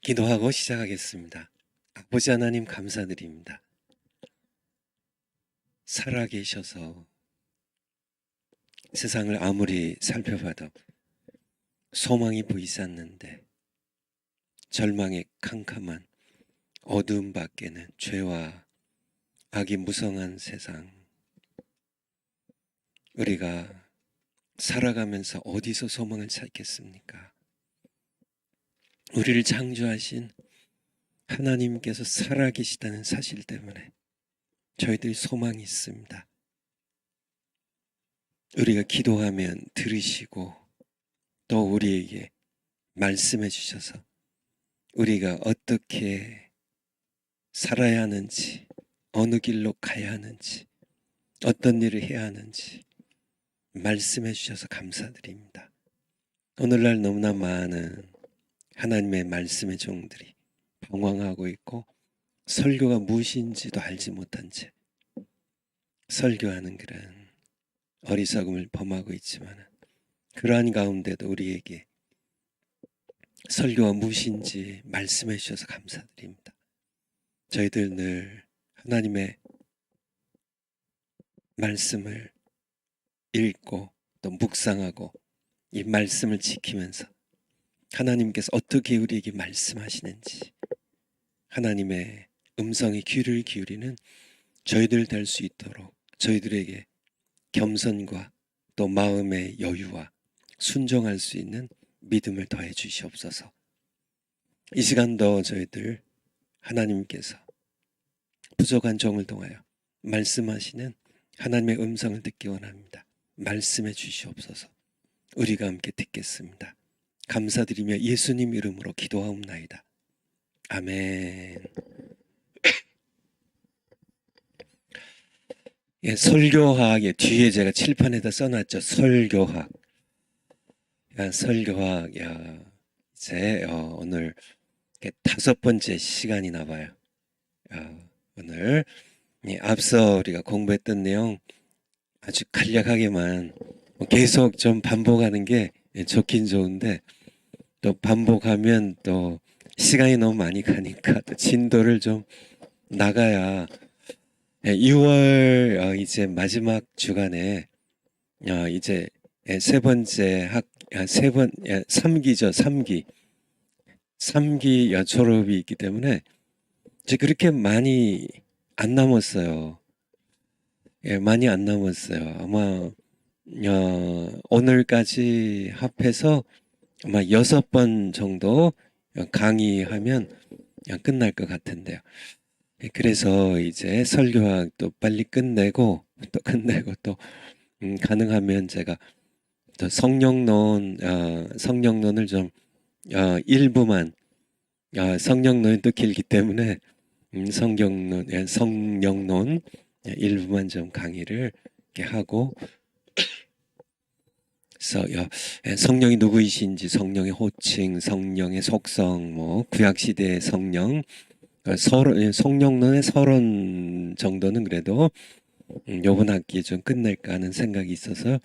기도하고 시작하겠습니다. 아버지 하나님 감사드립니다. 살아계셔서 세상을 아무리 살펴봐도 소망이 보이지 않는데 절망의 캄캄한 어두움 밖에는 죄와 악이 무성한 세상, 우리가 살아가면서 어디서 소망을 찾겠습니까? 우리를 창조하신 하나님께서 살아계시다는 사실 때문에 저희들 소망이 있습니다. 우리가 기도하면 들으시고 또 우리에게 말씀해 주셔서 우리가 어떻게 살아야 하는지, 어느 길로 가야 하는지, 어떤 일을 해야 하는지 말씀해 주셔서 감사드립니다. 오늘날 너무나 많은 하나님의 말씀의 종들이 방황하고 있고 설교가 무엇인지도 알지 못한 채 설교하는 그런 어리석음을 범하고 있지만 그러한 가운데도 우리에게 설교가 무엇인지 말씀해 주셔서 감사드립니다. 저희들 늘 하나님의 말씀을 읽고 또 묵상하고 이 말씀을 지키면서 하나님께서 어떻게 우리에게 말씀하시는지 하나님의 음성에 귀를 기울이는 저희들 될 수 있도록 저희들에게 겸손과 또 마음의 여유와 순종할 수 있는 믿음을 더해 주시옵소서. 이 시간도 저희들 하나님께서 부족한 종을 통하여 말씀하시는 하나님의 음성을 듣기 원합니다. 말씀해 주시옵소서. 우리가 함께 듣겠습니다. 감사드리며 예수님 이름으로 기도하옵나이다. 아멘. 예, 설교학의 뒤에 제가 칠판에다 써놨죠. 설교학. 설교학. 이제 오늘 5번째 시간이나 봐요. 오늘 앞서 우리가 공부했던 내용 아주 간략하게만 계속 좀 반복하는 게 좋긴 좋은데 또 반복하면 또 시간이 너무 많이 가니까 또 진도를 좀 나가야 2월 이제 마지막 주간에 이제 3기죠. 3기 졸업이 있기 때문에 이제 그렇게 많이 안 남았어요. 많이 안 남았어요. 아마 오늘까지 합해서 아마 6번 정도 강의하면 끝날 것 같은데요. 그래서 이제 설교학도 빨리 끝내고 또 가능하면 제가 또 성령론을 좀 일부만 성령론이 또 길기 때문에 성령론 일부만 좀 강의를 이렇게 하고 그래서 성령이 누구이신지 성령의 호칭, 성령의 속성, 뭐 구약시대의 성령, 성령론의 서론 정도는 그래도 이번 학기에 좀 끝낼까 하는 생각이 있어서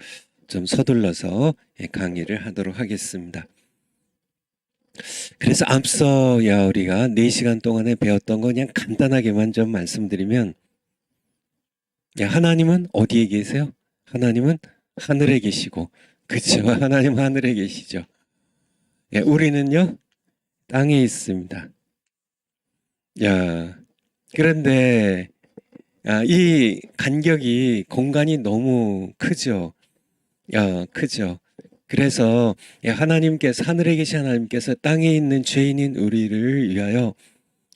좀 서둘러서 강의를 하도록 하겠습니다. 그래서 앞서 우리가 4시간 동안에 배웠던 거 그냥 간단하게만 좀 말씀드리면 하나님은 어디에 계세요? 하나님은 하늘에 계시고 그렇죠. 하나님 하늘에 계시죠. 우리는요 땅에 있습니다. 그런데 이 간격이 공간이 너무 크죠. 크죠. 그래서 하나님께서 하늘에 계신 하나님께서 땅에 있는 죄인인 우리를 위하여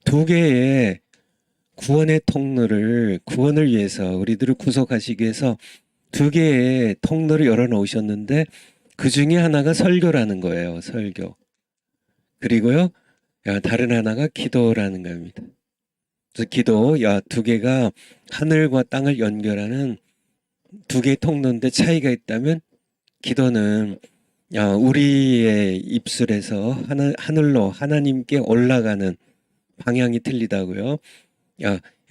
2개의 구원의 통로를 구원을 위해서 우리들을 구속하시기 위해서 2개의 통로를 열어놓으셨는데 그 중에 하나가 설교라는 거예요. 설교. 그리고요 다른 하나가 기도라는 겁니다. 그래서 기도 2개가 하늘과 땅을 연결하는 2개의 통로인데 차이가 있다면 기도는 우리의 입술에서 하늘로 하나님께 올라가는 방향이 틀리다고요.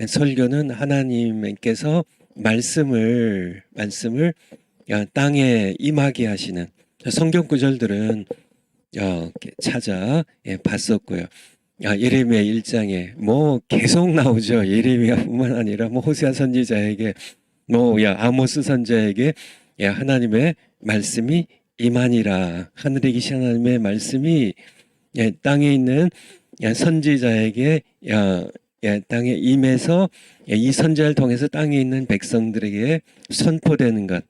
설교는 하나님께서 말씀을 땅에 임하게 하시는 성경 구절들은 이렇게 찾아 봤었고요. 예레미야 1장에 뭐 계속 나오죠. 예레미야뿐만 아니라 뭐 호세아 선지자에게 뭐 아모스 선지자에게 하나님의 말씀이 임하니라. 하늘에 계신 하나님의 말씀이 땅에 있는 선지자에게 땅에 임해서 이 선지자를 통해서 땅에 있는 백성들에게 선포되는 것.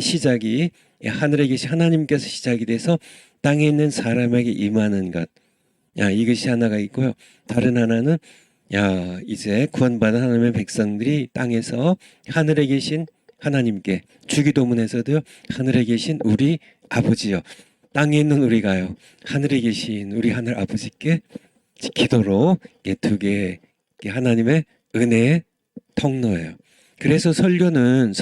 시작이 하늘에 계신 하나님께서 시작이 돼서 땅에 있는 사람에게 임하는 것. 이것이 하나가 있고요. 다른 하나는 이제 구원받은 하나님의 백성들이 땅에서 하늘에 계신 하나님께, 주기도문에서도요, 하늘에 계신 우리 아버지요, 땅에 있는 우리가요, 하늘에 계신 우리 하늘 아버지께 기도로 두 개의 하나님의 은혜의 통로예요. 그래서 설교는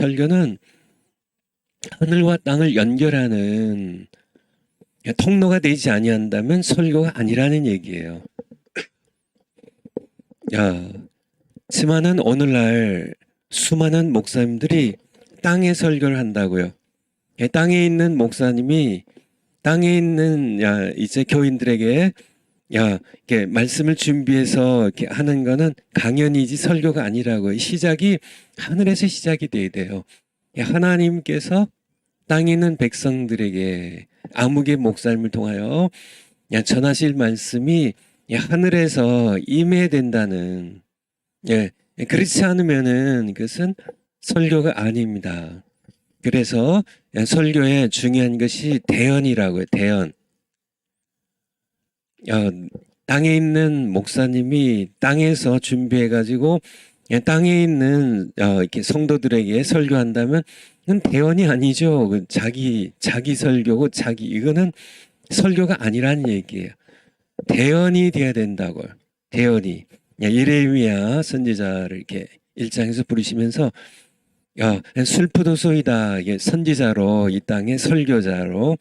하늘과 땅을 연결하는 통로가 되지 아니한다면 설교가 아니라는 얘기예요. 하지만은 오늘날 수많은 목사님들이 땅에 설교를 한다고요. 땅에 있는 목사님이 땅에 있는 이제 교인들에게 이렇게 말씀을 준비해서 이렇게 하는 거는 강연이지 설교가 아니라고요. 시작이 하늘에서 시작이 돼야 돼요. 하나님께서 땅에 있는 백성들에게 아무개 목사님을 통하여 전하실 말씀이 하늘에서 임해야 된다는, 그렇지 않으면은 그것은 설교가 아닙니다. 그래서 설교에 중요한 것이 대언이라고요. 대언. 땅에 있는 목사님이 땅에서 준비해 가지고 땅에 있는 이렇게 성도들에게 설교한다면 그건 대언이 아니죠. 자기 설교고 이거는 설교가 아니라는 얘기예요. 대언이 돼야 된다고요. 대언이. 예레미야 선지자를 이렇게 1장에서 부르시면서 슬프도소이다. 선지자로 이 땅에 설교자로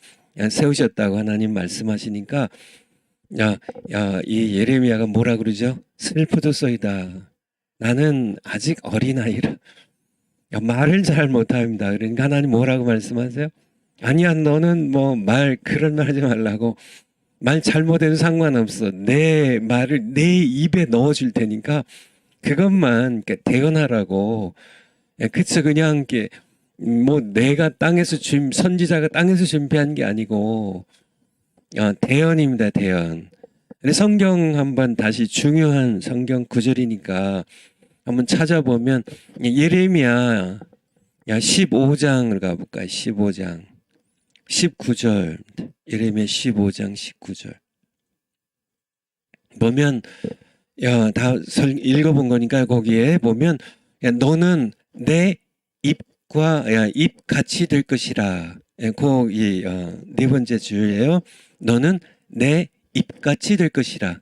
세우셨다고 하나님 말씀하시니까 이 예레미야가 뭐라 그러죠? 슬프도소이다. 나는 아직 어린아이라 말을 잘 못합니다. 그러니까 하나님 뭐라고 말씀하세요? 아니야, 너는 뭐 그런 말 하지 말라고. 말 잘못해도 상관없어. 내 말을 내 입에 넣어줄 테니까 그것만 대언하라고. 그쵸, 그냥 이렇게 뭐 내가 선지자가 땅에서 준비한 게 아니고 대언입니다. 대언. 근데 성경 한번 다시 중요한 성경 구절이니까 한번 찾아보면 예레미야 15장을 가볼까요? 15장 19절. 예레미야 15장 19절 보면 다 읽어본 거니까 거기에 보면 너는 내 입과 입같이 될 것이라. 거기 네 번째 줄이에요. 너는 내 입같이 될 것이라.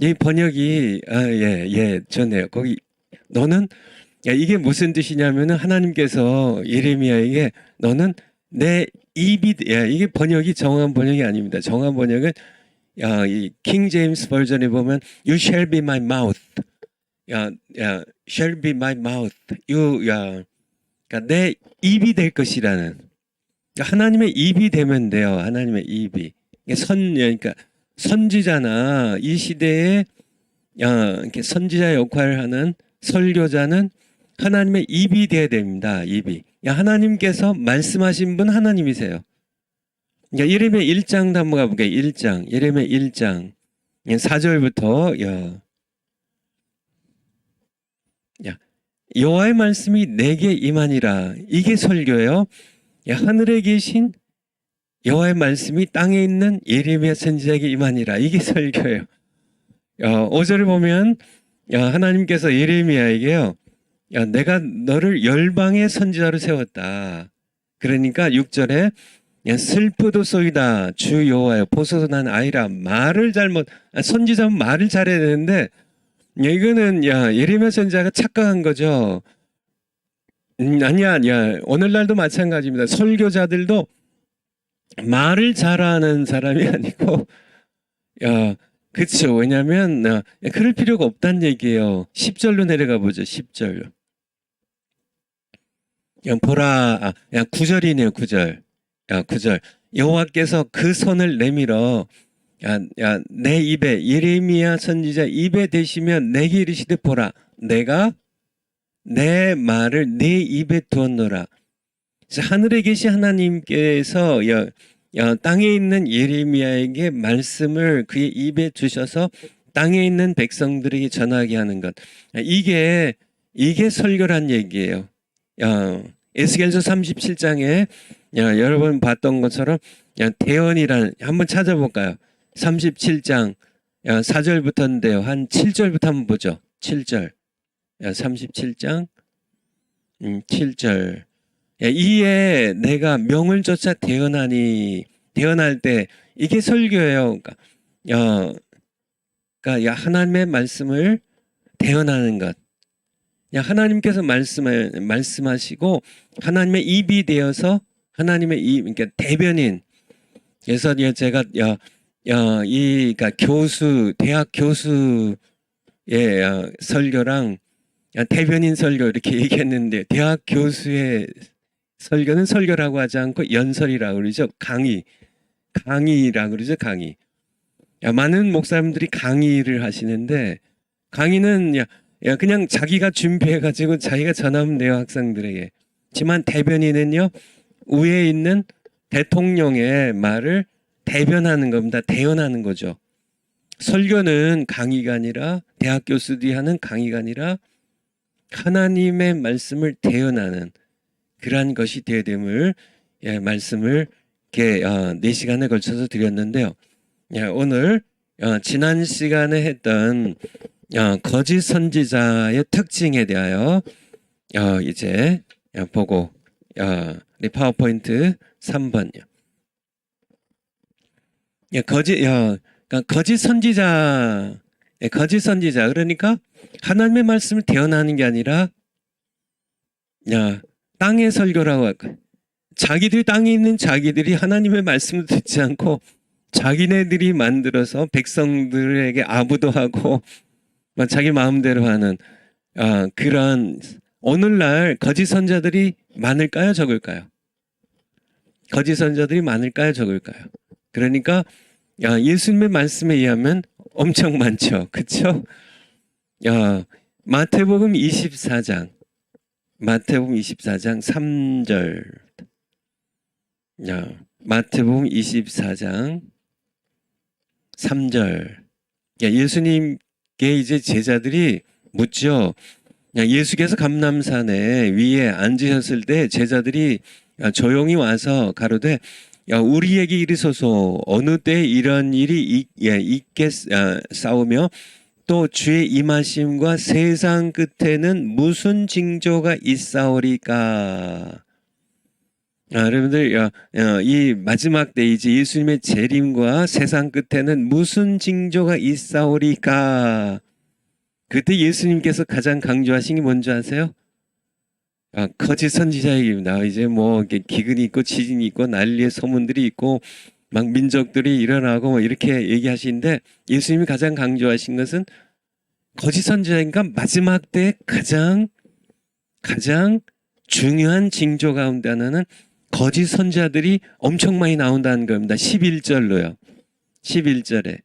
이 번역이 좋네요. 거기 너는 이게 무슨 뜻이냐면은 하나님께서 예레미야에게 너는 내 입이 이게 번역이 정확한 번역이 아닙니다. 정확한 번역은 이 킹 제임스 버전에 보면 you shall be my mouth. shall be my mouth. 그러니까 내 입이 될 것이라는. 하나님의 입이 되면 돼요. 하나님의 입이. 그러니까 선지자나 이 시대에 이렇게 선지자 역할을 하는 설교자는 하나님의 입이 돼야 됩니다. 입이. 하나님께서 말씀하신 분 하나님이세요. 예레미야 1장도 한번 가볼게요. 1장. 예레미야 1장. 4절부터 여호와의 말씀이 내게 임하니라. 이게 설교예요. 하늘에 계신 여호와의 말씀이 땅에 있는 예레미야 선지자에게 임하니라. 이게 설교예요. 5절을 보면 하나님께서 예레미야에게요. 내가 너를 열방의 선지자로 세웠다. 그러니까 6절에 슬프도소이다. 주 여호와여 보소서 난 아이라. 선지자는 말을 잘해야 되는데 이거는 예레미야 선지자가 착각한 거죠. 아니야. 오늘날도 마찬가지입니다. 설교자들도 말을 잘하는 사람이 아니고 그쵸. 왜냐하면 그럴 필요가 없다는 얘기예요. 10절로 내려가 보죠. 10절. 보라. 9절이네요. 9절. 9절. 여호와께서 그 손을 내밀어 내 입에 예레미야 선지자 입에 대시면 내게 이르시되 보라 내가 내 말을 내 입에 두었노라. 하늘에 계신 하나님께서 땅에 있는 예레미야에게 말씀을 그의 입에 두셔서 땅에 있는 백성들에게 전하게 하는 것. 이게 설교란 얘기예요. 에스겔서 37장에 여러분 봤던 것처럼 대언이라는 한번 찾아볼까요? 37장 4절부터인데요. 한 7절부터 한번 보죠. 7절. 37장 7절. 이에 내가 명을 쫓아 대언하니 대언할 때 이게 설교예요. 그러니까 하나님의 말씀을 대언하는 것. 하나님께서 말씀하시고 하나님의 입이 되어서 하나님의 입, 그러니까 대변인. 그래서 제가 그러니까 대학 교수의 설교랑 대변인 설교 이렇게 얘기했는데 대학 교수의 설교는 설교라고 하지 않고 연설이라고 그러죠. 강의라고 그러죠. 강의. 많은 목사님들이 강의를 하시는데 강의는 그냥 자기가 준비해가지고 자기가 전하면 돼요. 학생들에게. 하지만 대변인은요. 위에 있는 대통령의 말을 대변하는 겁니다. 대언하는 거죠. 설교는 강의가 아니라 대학 교수들이 하는 강의가 아니라 하나님의 말씀을 대언하는 그러한 것이 되어야 됨을 말씀을 이렇게 4시간에 걸쳐서 드렸는데요. 오늘 지난 시간에 했던 거짓 선지자의 특징에 대하여 이제 보고 우리 파워포인트 3번요. 거짓 선지자 그러니까 하나님의 말씀을 대언하는 게 아니라 땅의 설교라고 할까. 자기들이 땅에 있는 자기들이 하나님의 말씀을 듣지 않고 자기네들이 만들어서 백성들에게 아부도 하고 자기 마음대로 하는 그런 오늘날 거짓 선자들이 많을까요? 적을까요? 거짓 선자들이 많을까요? 적을까요? 그러니까 예수님의 말씀에 의하면 엄청 많죠. 그렇죠? 마태복음 24장 3절. 마태복음 24장 3절. 예수님께 이제 제자들이 묻죠. 예수께서 감람산에 위에 앉으셨을 때 제자들이 조용히 와서 가로되 우리에게 이르소서 어느 때 이런 일이 있겠사오며 또 주의 임하심과 세상 끝에는 무슨 징조가 있사오리까. 여러분들 이 마지막 때 이제 예수님의 재림과 세상 끝에는 무슨 징조가 있사오리까. 그때 예수님께서 가장 강조하신 게 뭔지 아세요? 거짓 선지자 얘기입니다. 이제 기근이 있고 지진이 있고 난리의 소문들이 있고 막 민족들이 일어나고 이렇게 얘기하시는데 예수님이 가장 강조하신 것은 거짓 선지자니까 마지막 때 가장 중요한 징조 가운데 하나는 거짓 선지자들이 엄청 많이 나온다는 겁니다. 11절로요. 11절에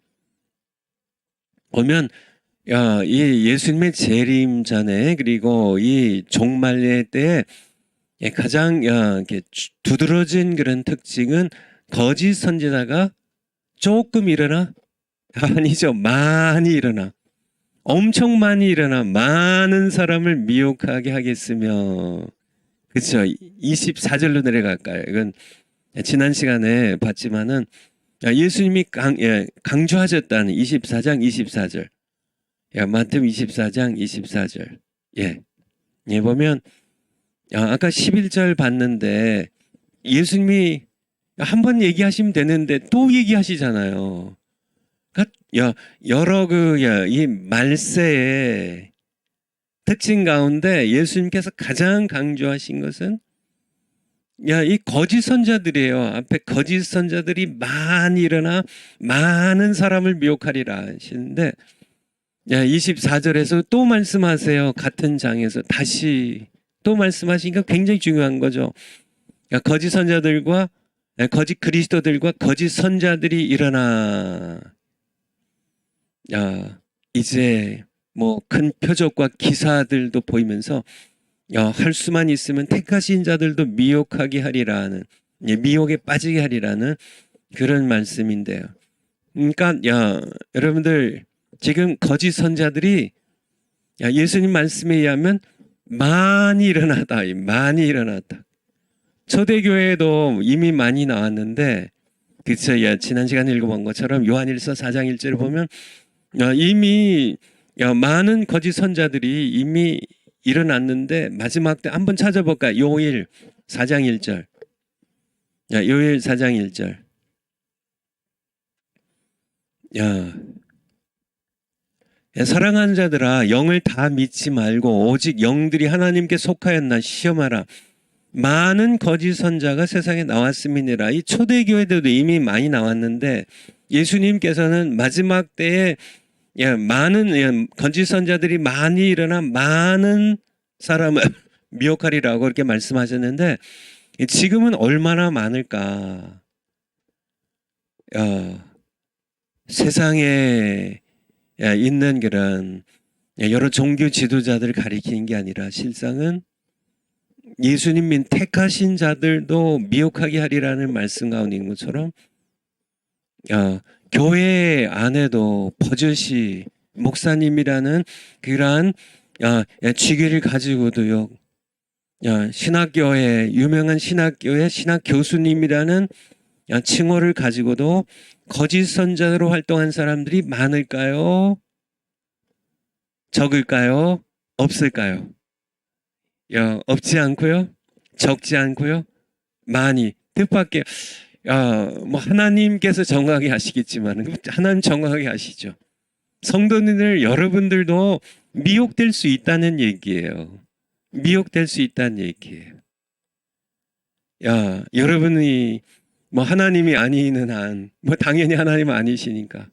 보면 이 예수님의 재림 전에 그리고 이 종말의 때에 가장 이렇게 두드러진 그런 특징은 거짓 선지자가 조금 일어나? 아니죠. 많이 일어나. 엄청 많이 일어나 많은 사람을 미혹하게 하겠으며. 그렇죠. 24절로 내려갈까요? 이건 지난 시간에 봤지만은 예수님이 강조하셨다는 24장 24절. 마태복음 24장 24절. 보면 아까 11절 봤는데 예수님이 한 번 얘기하시면 되는데 또 얘기하시잖아요. 그러니까 여러 이 말세의 특징 가운데 예수님께서 가장 강조하신 것은 이 거짓 선자들이에요. 앞에 거짓 선자들이 많이 일어나 많은 사람을 미혹하리라 하시는데 24절에서 또 말씀하세요. 같은 장에서 다시 또 말씀하시니까 굉장히 중요한 거죠. 거짓 선자들과 거짓 그리스도들과 거짓 선자들이 일어나 이제 뭐 큰 표적과 기사들도 보이면서 할 수만 있으면 택하신 자들도 미혹하게 하리라는 미혹에 빠지게 하리라는 그런 말씀인데요. 그러니까 여러분들 지금 거짓 선자들이 예수님 말씀에 의하면 많이 일어났다. 초대교회에도 이미 많이 나왔는데 그쵸? 지난 시간에 읽어본 것처럼 요한일서 4장 1절을 보면 이미 많은 거짓 선자들이 이미 일어났는데 마지막 때 한번 찾아볼까? 요일 4장 1절. 요일 4장 1절. 사랑하는 자들아 영을 다 믿지 말고 오직 영들이 하나님께 속하였나 시험하라. 많은 거짓 선자가 세상에 나왔음이니라. 이 초대교회들도 이미 많이 나왔는데 예수님께서는 마지막 때에 많은 거짓 선자들이 많이 일어나 많은 사람을 미혹하리라고 이렇게 말씀하셨는데 지금은 얼마나 많을까? 세상에 있는 그런 여러 종교 지도자들을 가리키는 게 아니라 실상은 예수님 택하신 자들도 미혹하게 하리라는 말씀 가운데 있는 것처럼 교회 안에도 버젓이 목사님이라는 그러한 직위를 가지고도요 신학교에 유명한 신학교의 신학 교수님이라는 칭호를 가지고도 거짓 선자로 활동한 사람들이 많을까요? 적을까요? 없을까요? 없지 않고요, 적지 않고요, 많이 뜻밖의 뭐 하나님께서 정확하게 하시겠지만 하나님 정확하게 하시죠. 성도님들 여러분들도 미혹될 수 있다는 얘기예요. 미혹될 수 있다는 얘기예요. 여러분이 뭐 하나님이 아니는 한 뭐 당연히 하나님 아니시니까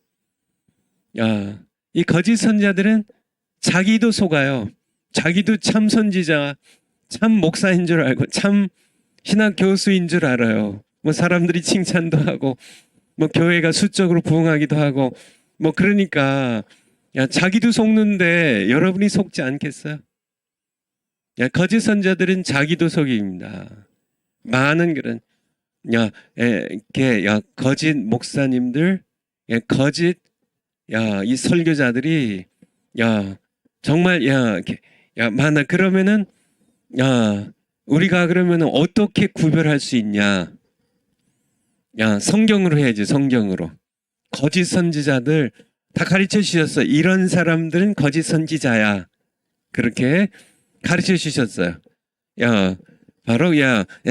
이 거짓 선자들은 자기도 속아요. 자기도 참 선지자, 참 목사인 줄 알고 참 신학 교수인 줄 알아요. 뭐 사람들이 칭찬도 하고 뭐 교회가 수적으로 부흥하기도 하고 뭐 그러니까 자기도 속는데 여러분이 속지 않겠어요? 거짓 선자들은 자기도 속입니다. 많은 그런 거짓 목사님들, 거짓 이 설교자들이 정말 많아. 그러면은 우리가 그러면은 어떻게 구별할 수 있냐? 성경으로 해야지. 성경으로. 거짓 선지자들 다 가르쳐 주셨어. 이런 사람들은 거짓 선지자야. 그렇게 가르쳐 주셨어요. 바로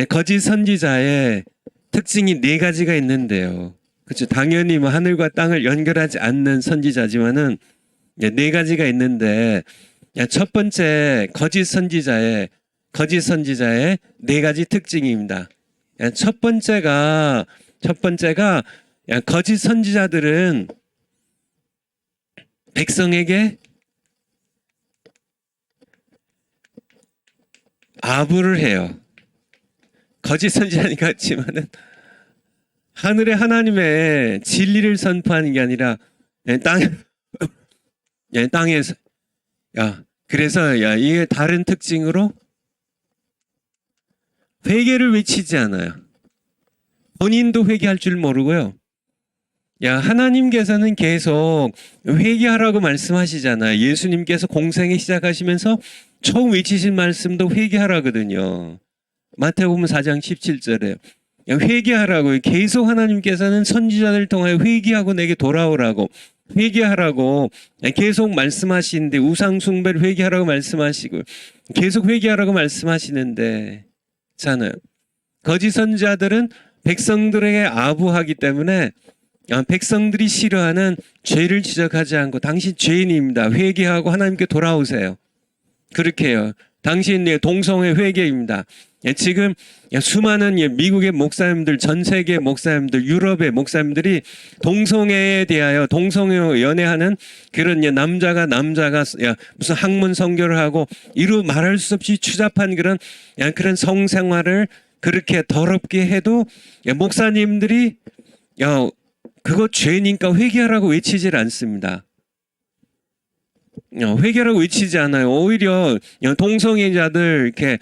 거짓 선지자의 특징이 4가지가 있는데요. 그렇죠. 당연히 뭐 하늘과 땅을 연결하지 않는 선지자지만은 4가지가 있는데 첫 번째 거짓 선지자의 4가지 특징입니다. 첫 번째가 거짓 선지자들은 백성에게 아부를 해요. 거짓 선지자니까 같지만은 하늘의 하나님의 진리를 선포하는 게 아니라 땅에서 그래서 이게 다른 특징으로 회개를 외치지 않아요. 본인도 회개할 줄 모르고요. 하나님께서는 계속 회개하라고 말씀하시잖아요. 예수님께서 공생에 시작하시면서 처음 외치신 말씀도 회개하라거든요. 마태복음 4장 17절에 회개하라고 계속 하나님께서는 선지자들 통하여 회개하고 내게 돌아오라고 회개하라고 계속 말씀하시는데 우상 숭배를 회개하라고 말씀하시고 계속 회개하라고 말씀하시는데 잖아요. 거짓 선지자들은 백성들에게 아부하기 때문에 백성들이 싫어하는 죄를 지적하지 않고 당신 죄인입니다. 회개하고 하나님께 돌아오세요. 그렇게 해요. 당신 동성애 회개입니다. 지금 수많은 미국의 목사님들, 전 세계 목사님들, 유럽의 목사님들이 동성애에 대하여 동성애 연애하는 그런 남자가 무슨 학문 선교를 하고 이루 말할 수 없이 추잡한 그런 성생활을 그렇게 더럽게 해도 목사님들이 그거 죄니까 회개하라고 외치질 않습니다. 회개라고 외치지 않아요. 오히려 동성애자들 이렇게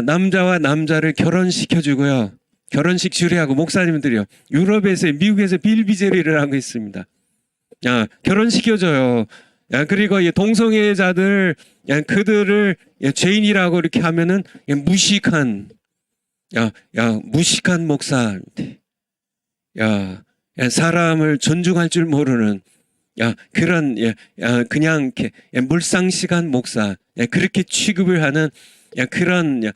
남자와 남자를 결혼시켜주고요. 결혼식 주례하고 목사님들이요. 유럽에서 미국에서 빌비제리를 하고 있습니다. 결혼시켜줘요. 그리고 동성애자들 그들을 죄인이라고 이렇게 하면은 무식한 무식한 목사, 사람을 존중할 줄 모르는 그런 그냥 이렇게 물상식한 목사 그렇게 취급을 하는 그런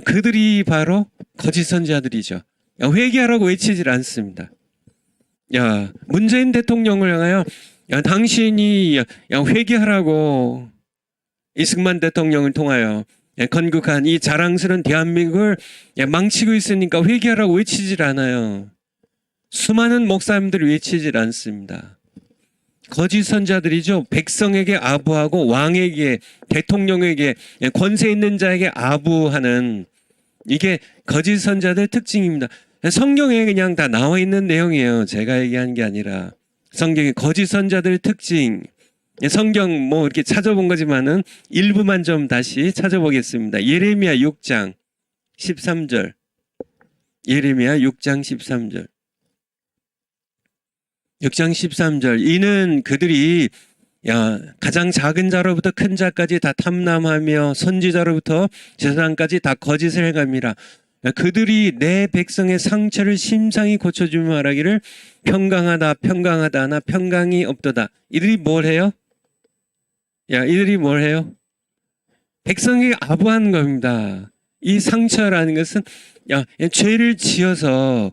그들이 바로 거짓 선지자들이죠. 회개하라고 외치질 않습니다. 문재인 대통령을 향하여 당신이 회개하라고 이승만 대통령을 통하여 건국한 이 자랑스러운 대한민국을 망치고 있으니까 회개하라고 외치질 않아요. 수많은 목사님들이 외치질 않습니다. 거짓 선자들이죠. 백성에게 아부하고 왕에게, 대통령에게, 권세 있는 자에게 아부하는, 이게 거짓 선자들의 특징입니다. 성경에 그냥 다 나와 있는 내용이에요. 제가 얘기한 게 아니라 성경의 거짓 선자들의 특징, 성경 뭐 이렇게 찾아본 거지만은 일부만 좀 다시 찾아보겠습니다. 예레미야 6장 13절. 예레미야 6장 13절. 6장 13절. 이는 그들이 가장 작은 자로부터 큰 자까지 다 탐람하며 선지자로부터 제사장까지 다 거짓을 해갑니다. 그들이 내 백성의 상처를 심상히 고쳐주며 말하기를 평강하다 평강하다 하나 평강이 없도다. 이들이 뭘 해요? 이들이 뭘 해요? 백성에게 아부하는 겁니다. 이 상처라는 것은 죄를 지어서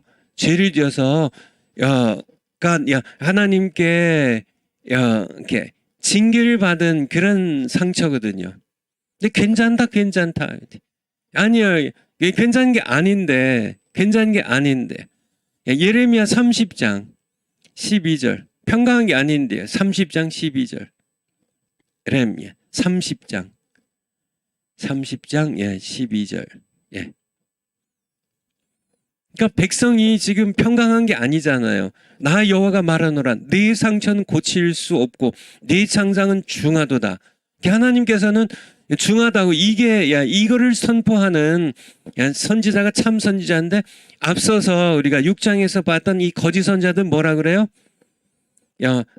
하나님께 이렇게 징계를 받은 그런 상처거든요. 근데 괜찮다. 아니요. 괜찮은 게 아닌데. 예레미야 30장 12절. 평강한 게 아닌데요. 30장 12절. 예레미야 30장 12절. 그러니까 백성이 지금 평강한 게 아니잖아요. 나 여호와가 말하노라 네 상처는 고칠 수 없고 네 창상은 중하도다. 하나님께서는 중하다고 이거를 선포하는 선지자가 참 선지자인데 앞서서 우리가 6장에서 봤던 이 거짓 선자들 뭐라 그래요?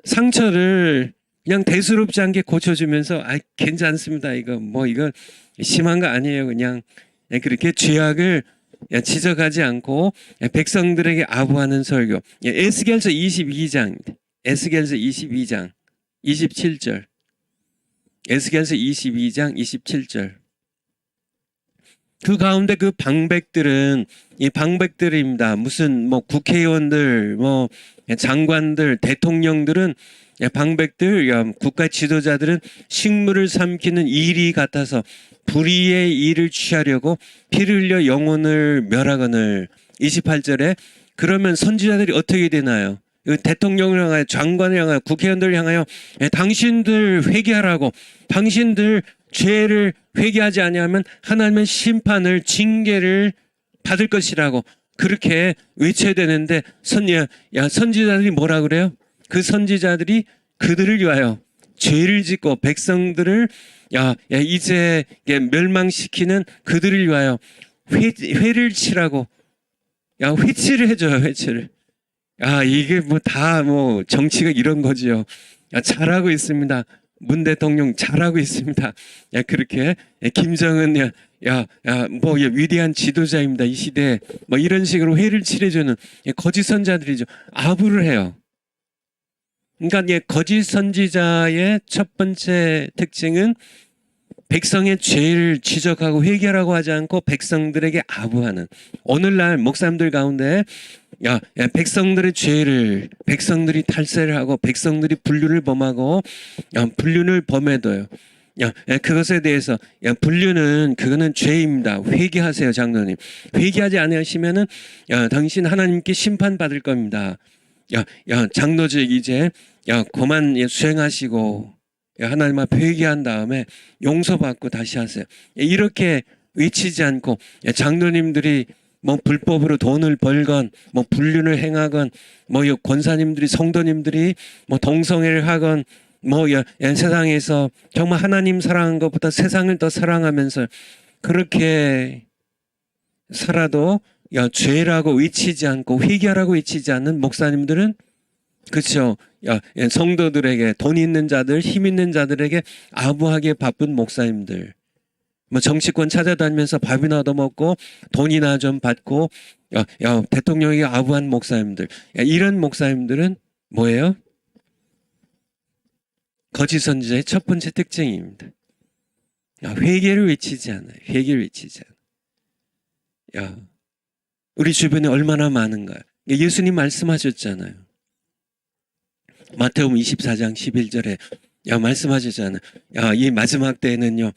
상처를 그냥 대수롭지 않게 고쳐주면서 괜찮습니다. 이거 심한 거 아니에요. 그냥 그렇게 죄악을 지적하지 않고 백성들에게 아부하는 설교. 에스겔서 22장 27절. 에스겔서 22장 27절. 그 가운데 그 방백들은 이 방백들입니다. 무슨 국회의원들, 장관들, 대통령들은 방백들, 국가 지도자들은 식물을 삼키는 일이 같아서 불의의 일을 취하려고 피를 흘려 영혼을 멸하거늘. 28절에 그러면 선지자들이 어떻게 되나요? 대통령을 향하여, 장관을 향하여, 국회의원들을 향하여 당신들 회개하라고, 당신들 죄를 회개하지 아니하면 하나님은 심판을, 징계를 받을 것이라고 그렇게 외쳐야 되는데 선지자들이 뭐라 그래요? 그 선지자들이 그들을 위하여 죄를 짓고 백성들을 이제 멸망시키는 그들을 위하여 회를 치라고 회치를 해줘요. 회치를. 이게 다 정치가 이런 거지요. 잘하고 있습니다. 문 대통령 잘하고 있습니다. 그렇게 김정은 위대한 지도자입니다. 이 시대에 이런 식으로 회를 칠해주는 거짓 선자들이죠. 아부를 해요. 그러니까 거짓 선지자의 첫 번째 특징은 백성의 죄를 지적하고 회개하라고 하지 않고 백성들에게 아부하는. 오늘날 목사님들 가운데 백성들의 죄를 백성들이 탈세를 하고 백성들이 불륜을 범하고 불륜을 범해도요. 그것에 대해서 그거는 죄입니다. 회개하세요, 장로님. 회개하지 않으시면은 당신 하나님께 심판받을 겁니다. 장로직 이제 그만 수행하시고 하나님 앞에 회개한 다음에 용서받고 다시 하세요. 이렇게 외치지 않고 장로님들이 뭐 불법으로 돈을 벌건 뭐 불륜을 행하건 뭐 권사님들이 성도님들이 뭐 동성애를 하건 뭐 세상에서 정말 하나님 사랑한 것보다 세상을 더 사랑하면서 그렇게 살아도 죄라고 외치지 않고 회개하라고 외치지 않는 목사님들은 그렇죠. 성도들에게 돈 있는 자들, 힘 있는 자들에게 아부하게 바쁜 목사님들. 뭐 정치권 찾아다니면서 밥이나 얻어먹고 돈이나 좀 받고 대통령에게 아부한 목사님들. 이런 목사님들은 뭐예요? 거짓 선지자의 첫 번째 특징입니다. 회개를 외치지 않아요. 회개를 외치지 않아요. 우리 주변에 얼마나 많은가요? 예수님 말씀하셨잖아요. 마태복음 24장 11절에 말씀하셨잖아요. 이 마지막 때에는요,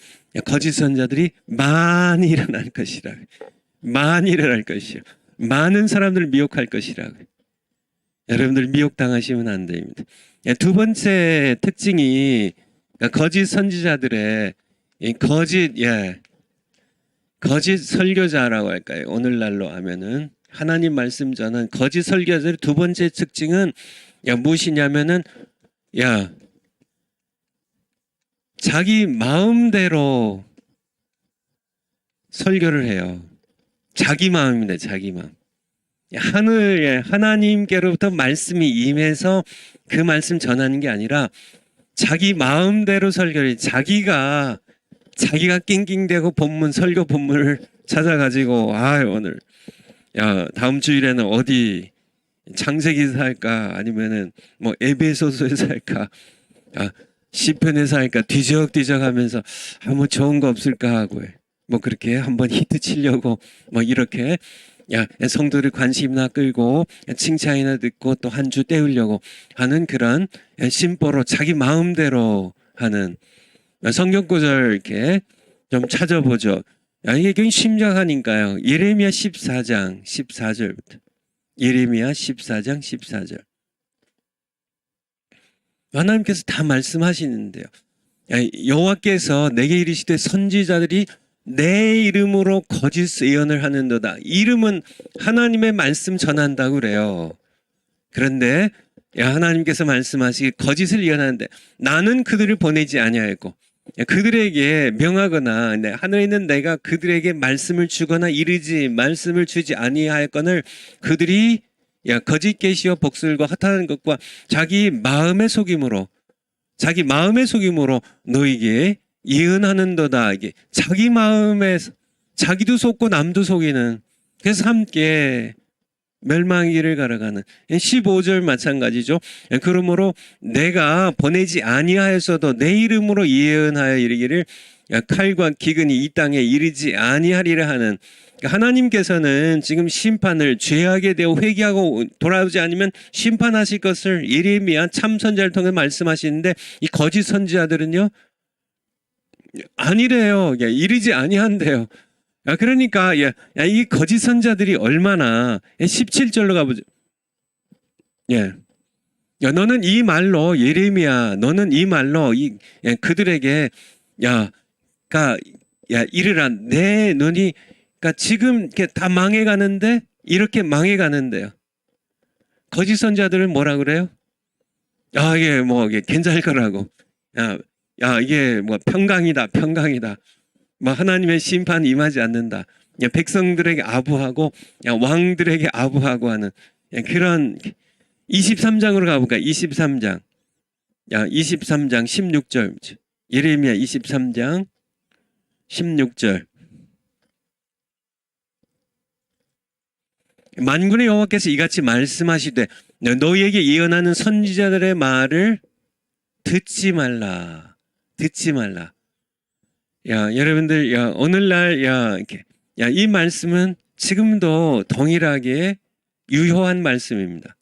거짓 선자들이 많이 일어날 것이라. 많이 일어날 것이요. 많은 사람들을 미혹할 것이라. 여러분들 미혹당하시면 안 됩니다. 두 번째 특징이 거짓 선지자들의 거짓 설교자라고 할까요? 오늘날로 하면은 하나님 말씀 전한 거짓 설교자들의 두 번째 특징은 무엇이냐면은 자기 마음대로 설교를 해요. 자기 마음입니다. 자기 마음. 하나님께로부터 말씀이 임해서 그 말씀 전하는 게 아니라 자기 마음대로 설교를 자기가 낑낑대고 설교 본문을 찾아가지고 오늘 다음 주일에는 어디 창세기에서 할까 아니면은 뭐 에베소서에서 할까 시편에서 할까 뒤적뒤적 하면서 뭐 좋은 거 없을까 하고 뭐 그렇게 한번 히트 치려고 뭐 이렇게 성도들 관심이나 끌고 칭찬이나 듣고 또 한 주 때우려고 하는 그런 심보로 자기 마음대로 하는 성경 구절 이렇게 좀 찾아보죠. 이게 굉장히 심각하니까요. 예레미야 14장 14절부터. 예레미야 14장 14절. 하나님께서 다 말씀하시는데요. 여호와께서 내게 이르시되 선지자들이 내 이름으로 거짓 예언을 하는도다. 이름은 하나님의 말씀 전한다고 그래요. 그런데 하나님께서 말씀하시기 거짓을 예언하는데 나는 그들을 보내지 아니하였고 그들에게 명하거나 하늘에 있는 내가 그들에게 말씀을 주거나 말씀을 주지 아니하였거늘 그들이 거짓 계시와 복술과 허탄한 것과 자기 마음의 속임으로 너에게 예언하는도다. 이게 자기 마음에 자기도 속고 남도 속이는 그래서 함께 멸망의 길을 걸어가는 15절 마찬가지죠. 그러므로 내가 보내지 아니하였어도 내 이름으로 예언하여 이르기를 칼과 기근이 이 땅에 이르지 아니하리라 하는 하나님께서는 지금 심판을 죄악에 대해 회개하고 돌아오지 않으면 심판하실 것을 예레미야 참선자를 통해 말씀하시는데 이 거짓 선지자들은요 아니래요. 이르지 아니한대요. 그러니까 이 거짓 선자들이 얼마나 17절로 가보죠. 너는 이 말로 예레미야 너는 이 말로 그들에게 이르라 내 눈이 지금 이렇게 다 망해가는데 이렇게 망해가는데요. 거짓 선자들은 뭐라 그래요? 이게 괜찮을 거라고. 이게 뭐 평강이다. 뭐 하나님의 심판 임하지 않는다. 백성들에게 아부하고 왕들에게 아부하고 하는 그런 23장으로 가볼까요? 23장 16절 예레미야 23장 16절 만군의 여호와께서 이같이 말씀하시되 너희에게 예언하는 선지자들의 말을 듣지 말라. 여러분들, 오늘날, 이 말씀은 지금도 동일하게 유효한 말씀입니다.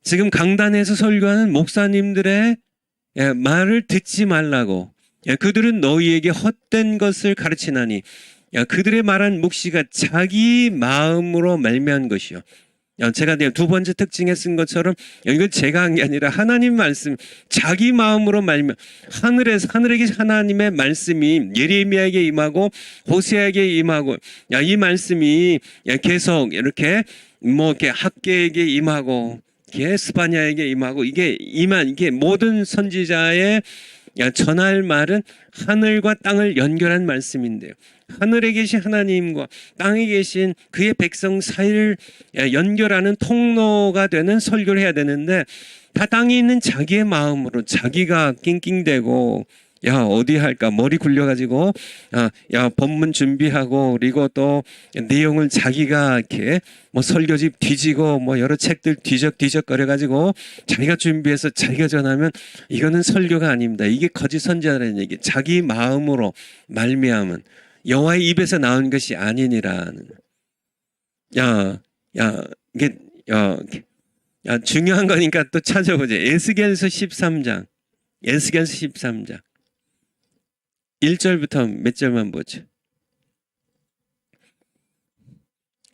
지금 강단에서 설교하는 목사님들의 말을 듣지 말라고. 그들은 너희에게 헛된 것을 가르치나니, 그들의 말한 묵시가 자기 마음으로 말미암은 것이요. 제가 두 번째 특징에 쓴 것처럼 이건 제가 한 게 아니라 하나님 말씀, 자기 마음으로 말면 하늘에 계신 하나님의 말씀이 예레미야에게 임하고 호세아에게 임하고, 이 말씀이 계속 이렇게 이렇게 학개에게 임하고 스바냐에게 임하고, 이게 모든 선지자의 전할 말은 하늘과 땅을 연결한 말씀인데요. 하늘에 계신 하나님과 땅에 계신 그의 백성 사이를 연결하는 통로가 되는 설교를 해야 되는데, 다 땅에 있는 자기의 마음으로 자기가 낑낑대고 어디 할까 머리 굴려가지고 본문 준비하고, 그리고 또 내용을 자기가 이렇게 설교집 뒤지고 여러 책들 뒤적뒤적 거려가지고 자기가 준비해서 자기가 전하면 이거는 설교가 아닙니다. 이게 거짓 선지자라는 얘기. 자기 마음으로 말미암은 여호와의 입에서 나온 것이 아니니라는. 이게 중요한 거니까 또 찾아보죠. 에스겔서 13장. 1절부터 몇 절만 보죠.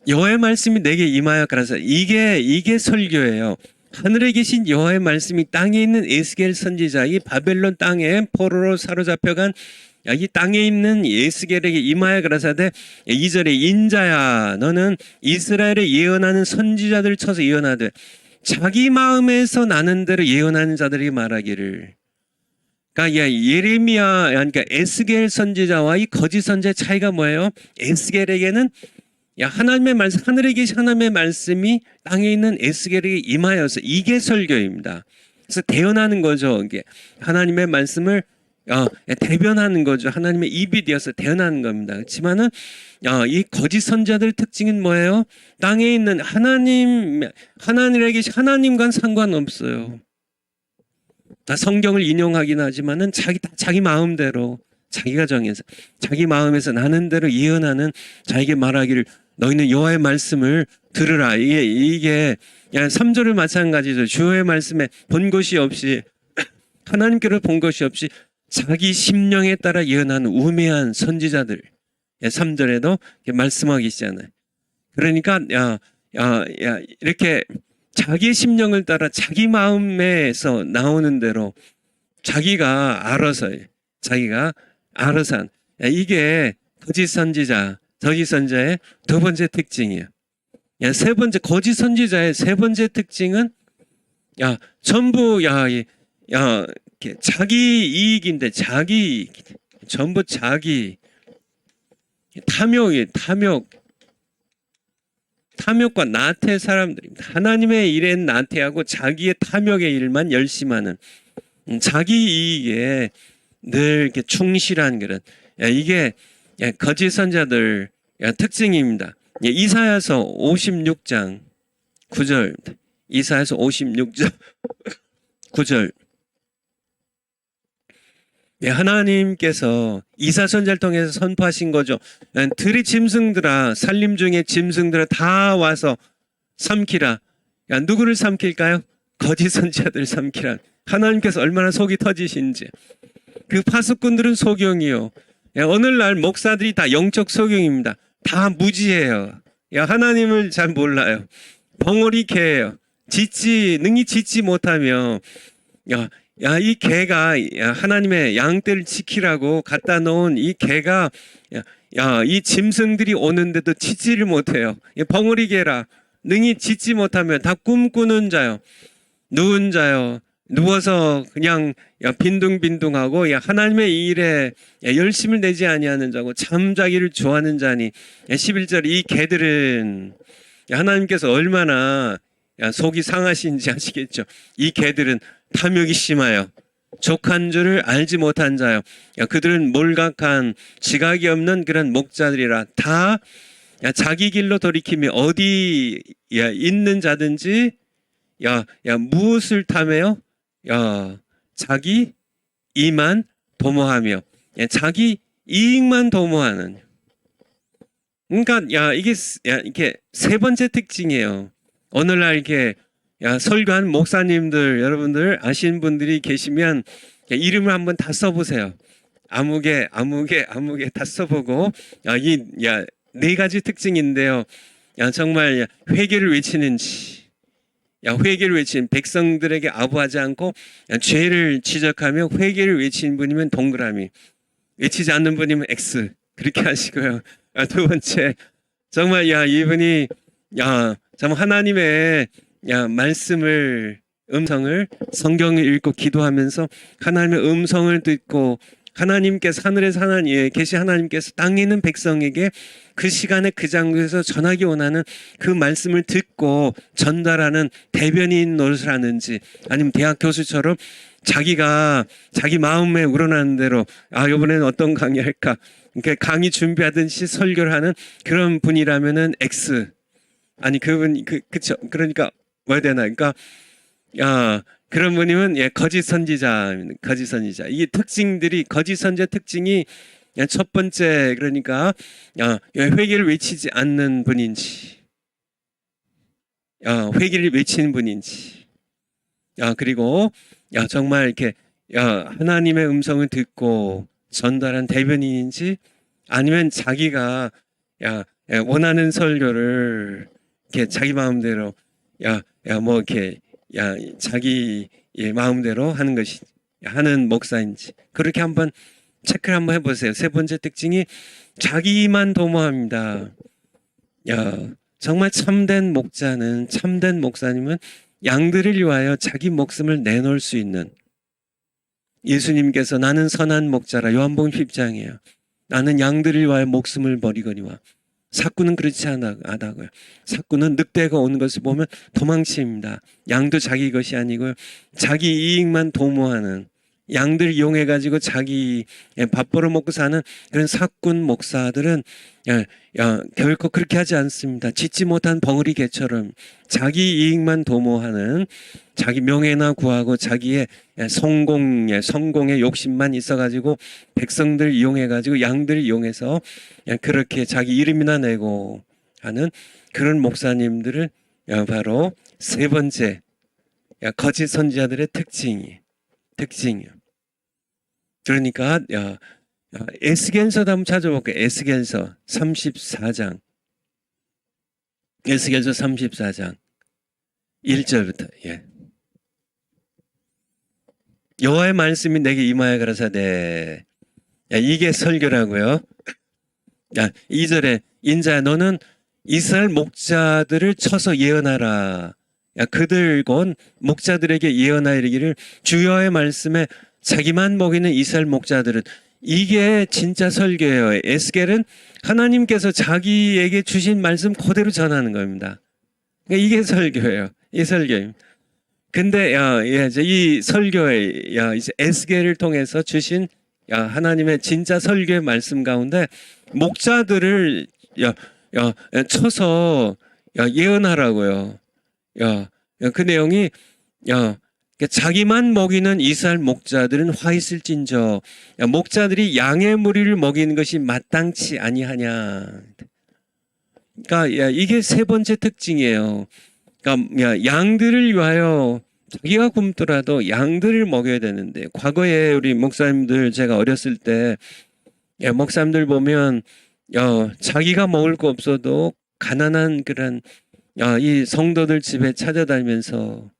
여호와의 말씀이 내게 임하였거라서 이게 설교예요. 하늘에 계신 여호와의 말씀이 땅에 있는 에스겔 선지자, 이 바벨론 땅에 포로로 사로잡혀간 이 땅에 있는 에스겔에게 임하여 가라사대 2절에 인자야 너는 이스라엘에 예언하는 선지자들 쳐서 예언하되 자기 마음에서 나는 대로 예언하는 자들이 말하기를. 그러니까 예레미야, 그러니까 에스겔 선지자와 이 거짓 선지자의 차이가 뭐예요? 에스겔에게는 하나님의 말씀, 하늘에 계신 하나님의 말씀이 땅에 있는 에스겔에게 임하여서, 이게 설교입니다. 그래서 대언하는 거죠. 이게 하나님의 말씀을 대변하는 거죠. 하나님의 입이 되어서 대언하는 겁니다. 그렇지만은 이 거짓 선지자들 특징은 뭐예요? 땅에 있는 하나님에 계신 하나님과는 상관없어요. 다 성경을 인용하긴 하지만은 자기 마음대로 자기가 정해서 자기 마음에서 나는 대로 예언하는, 자에게 말하기를 너희는 여호와의 말씀을 들으라. 이게 3절을 마찬가지죠. 주의 말씀에 본 것이 없이 하나님께로 본 것이 없이 자기 심령에 따라 예언하는 우매한 선지자들. 3절에도 말씀하기 시작하잖아요. 그러니까 이렇게 자기의 심령을 따라 자기 마음에서 나오는 대로 자기가 알아서 한, 이게 거짓 선지자의 두 번째 특징이에요. 세 번째, 거짓 선지자의 세 번째 특징은 전부 자기 이익인데, 전부 자기 탐욕과 나태 사람들입니다. 하나님의 일에 나태하고 자기의 탐욕의 일만 열심하는, 자기 이익에 늘 이렇게 충실한 그런, 이게 거짓 선자들 특징입니다. 이사야서 56장 9절, 이사야서 56장 9절. 하나님께서 이사 선지자를 통해서 선포하신 거죠. 들이 짐승들아, 산림 중에 짐승들아 다 와서 삼키라. 누구를 삼킬까요? 거짓 선지자들 삼키라. 하나님께서 얼마나 속이 터지신지. 그 파수꾼들은 소경이요. 오늘날 목사들이 다 영적 소경입니다. 다 무지해요. 하나님을 잘 몰라요. 벙어리 개예요. 능히 짖지 못하며, 이 개가 하나님의 양떼를 지키라고 갖다 놓은 이 개가 이 짐승들이 오는데도 짖지를 못해요. 벙어리 개라. 능히 짖지 못하면 다 꿈꾸는 자요. 누운 자요. 누워서 그냥 빈둥빈둥하고 하나님의 일에 열심을 내지 아니하는 자고 잠자기를 좋아하는 자니. 11절, 이 개들은 하나님께서 얼마나 속이 상하신지 아시겠죠. 이 개들은 탐욕이 심하여 족한 줄을 알지 못한 자요. 그들은 몰각한 지각이 없는 그런 목자들이라. 다 자기 길로 돌이키며 어디 있는 자든지 무엇을 탐해요? 자기 이만 도모하며, 자기 이익만 도모하는. 그러니까 이게 세 번째 특징이에요. 오늘날 이렇게 설교한 목사님들, 여러분들 아시는 분들이 계시면 이름을 한번 다 써보세요. 아무개 다 써보고, 이 네 가지 특징인데요. 정말 회개를 외치는지, 회개를 외치는 백성들에게 아부하지 않고 죄를 지적하며 회개를 외치는 분이면 동그라미, 외치지 않는 분이면 X 그렇게 하시고요. 두 번째, 정말 이분이 정말 하나님의 말씀을 음성을 성경을 읽고 기도하면서 하나님의 음성을 듣고 하나님께서 하늘에서 계신 하나님께서 땅에 있는 백성에게 그 시간에 그 장소에서 전하기 원하는 그 말씀을 듣고 전달하는 대변인 노릇을 하는지, 아니면 대학 교수처럼 자기가 자기 마음에 우러나는 대로 이번에는 어떤 강의 할까, 그러니까 강의 준비하듯이 설교를 하는 그런 분이라면은 X. 아니 그분 그쵸. 그러니까 뭐야 되나, 그러니까 그런 분이면 거짓 선지자. 이 특징들이, 거짓 선지자 특징이 첫 번째, 그러니까 회개를 외치지 않는 분인지, 회개를 외치는 분인지, 그리고 정말 이렇게 하나님의 음성을 듣고 전달한 대변인인지, 아니면 자기가 원하는 설교를 이렇게 자기 마음대로 뭐 이렇게 자기 마음대로 하는 것이 하는 목사인지, 그렇게 한번 체크를 한번 해보세요. 세 번째 특징이 자기만 도모합니다. 정말 참된 목사님은 양들을 위하여 자기 목숨을 내놓을 수 있는, 예수님께서 나는 선한 목자라, 요한복음 10장이에요. 나는 양들을 위하여 목숨을 버리거니와. 사꾼은 그렇지 않다고요. 사꾼은 늑대가 오는 것을 보면 도망칩니다. 양도 자기 것이 아니고요, 자기 이익만 도모하는, 양들 이용해가지고 자기 밥 벌어 먹고 사는 그런 사꾼 목사들은 결코 그렇게 하지 않습니다. 짖지 못한 벙어리 개처럼 자기 이익만 도모하는, 자기 명예나 구하고 자기의 성공의 욕심만 있어가지고 백성들 이용해가지고 양들 이용해서 그렇게 자기 이름이나 내고 하는 그런 목사님들을 바로 세 번째 거짓 선지자들의 특징이에요. 그러니까 에스겔서도 한번 찾아볼게요. 에스겔서 34장. 에스겔서 34장 1절부터. 여호와의 말씀이 내게 임하여 가라사대. 이게 설교라고요. 2절에 인자야 너는 이스라엘 목자들을 쳐서 예언하라. 그들 곧 목자들에게 예언하여 이르기를 주 여호와의 말씀에 자기만 먹이는 이스라엘 목자들은. 이게 진짜 설교예요. 에스겔은 하나님께서 자기에게 주신 말씀 그대로 전하는 겁니다. 이게 설교예요. 이 설교입니다. 근데 이 설교에 이제 에스겔을 통해서 주신 하나님의 진짜 설교의 말씀 가운데 목자들을 쳐서 예언하라고요. 그 내용이 자기만 먹이는 이스라엘 목자들은 화 있을진저, 목자들이 양의 무리를 먹이는 것이 마땅치 아니하냐. 그러니까 이게 세 번째 특징이에요. 그러니까 양들을 위하여 자기가 굶더라도 양들을 먹여야 되는데, 과거에 우리 목사님들, 제가 어렸을 때 목사님들 보면 자기가 먹을 거 없어도 가난한 그런 이 성도들 집에 찾아다니면서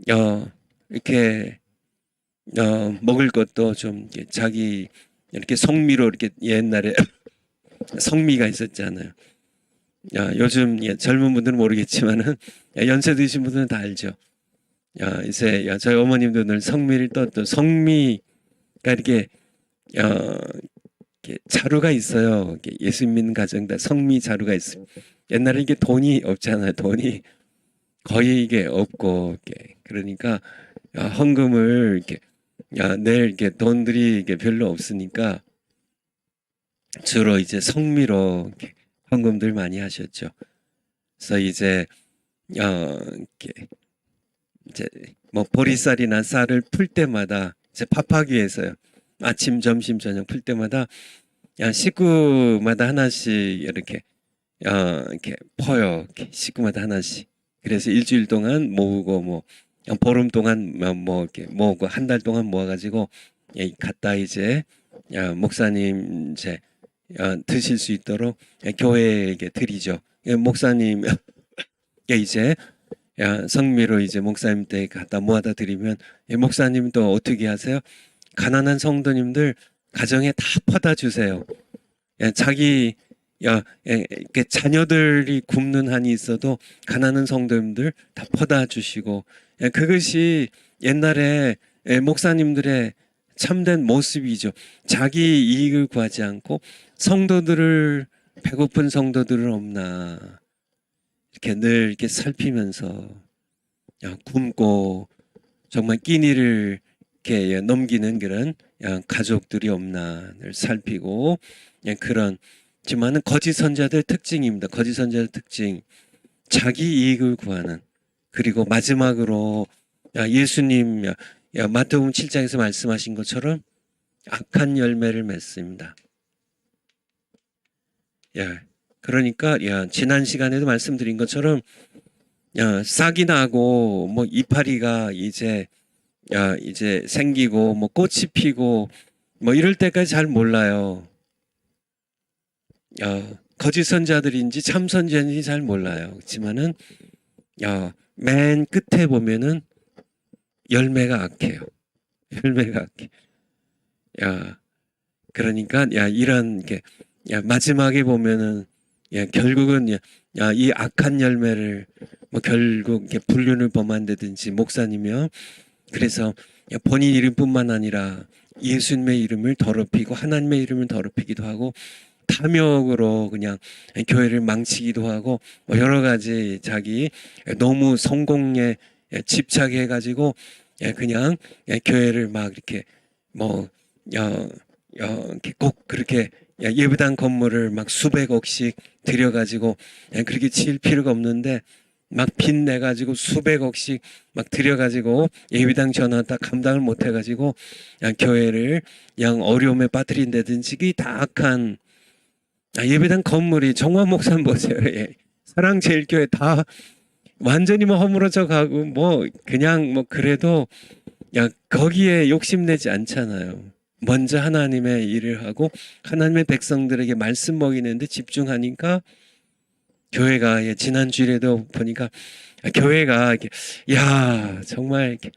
이렇게 먹을 것도 좀 자기 이렇게 성미로, 이렇게 옛날에 성미가 있었잖아요. 요즘 젊은 분들은 모르겠지만은 연세 드신 분들은 다 알죠. 이제 저희 어머님도 늘 성미를 떴던, 성미가 이렇게 자루가 있어요. 이렇게 예수 믿는 가정다 성미 자루가 있어요. 옛날에 이게 돈이 없잖아요. 돈이 거의 이게 없고, 그러니까 헌금을 이렇게 낼 이렇게 돈들이 이게 별로 없으니까 주로 이제 성미로 이렇게 헌금들 많이 하셨죠. 그래서 이제 이제 뭐 보리쌀이나 쌀을 풀 때마다 이제 밥하기 위해서요. 아침, 점심, 저녁 풀 때마다 식구마다 하나씩 이렇게 퍼요. 식구마다 하나씩. 그래서 일주일 동안 모으고, 뭐 보름 동안 뭐 이렇게 모으고, 한 달 동안 모아가지고 갖다 이제 목사님 이제 드실 수 있도록 교회에게 드리죠. 목사님 이제 성미로 이제 목사님 때 갖다 모아다 드리면 목사님도 어떻게 하세요? 가난한 성도님들 가정에 다 퍼다 주세요. 자기 이렇게 자녀들이 굶는 한이 있어도 가난한 성도님들 다 퍼다 주시고 그것이 옛날에 목사님들의 참된 모습이죠. 자기 이익을 구하지 않고 성도들을 배고픈 성도들은 없나 이렇게 늘 이렇게 살피면서 굶고 정말 끼니를 이렇게 넘기는 그런 가족들이 없나 늘 살피고 그런지만은 거짓 선자들 특징입니다. 거짓 선자들 특징 자기 이익을 구하는 그리고 마지막으로 예수님 마태복음 7장에서 말씀하신 것처럼 악한 열매를 맺습니다. 그러니까 지난 시간에도 말씀드린 것처럼 싹이 나고 뭐 이파리가 이제 생기고 뭐 꽃이 피고 뭐 이럴 때까지 잘 몰라요. 거짓 선자들인지 참 선자인지 잘 몰라요. 그렇지만은 맨 끝에 보면은 열매가 악해요. 열매가 악해. 그러니까 이런 게 마지막에 보면은 결국은 이 악한 열매를 뭐 결국 이렇게 불륜을 범한다든지 목사님이요. 그래서 본인 이름뿐만 아니라 예수님의 이름을 더럽히고 하나님의 이름을 더럽히기도 하고 탐욕으로 그냥 교회를 망치기도 하고 뭐 여러 가지 자기 너무 성공에 집착해 가지고 그냥 교회를 막 이렇게 뭐 이렇게 꼭 그렇게 예배당 건물을 막 수백억씩 들여가지고 그렇게 지을 필요가 없는데 막 빚 내가지고 수백억씩 막 들여가지고 예배당 전원 다 감당을 못해가지고 교회를 어려움에 빠뜨린다든지 그게 다 악한 예배당 건물이 정화 목사님 보세요. 사랑제일교회 다 완전히 뭐 허물어져 가고 뭐 그냥 뭐 그래도 거기에 욕심내지 않잖아요. 먼저 하나님의 일을 하고 하나님의 백성들에게 말씀 먹이는데 집중하니까 교회가 지난 주일에도 보니까 교회가 이렇게 정말 이렇게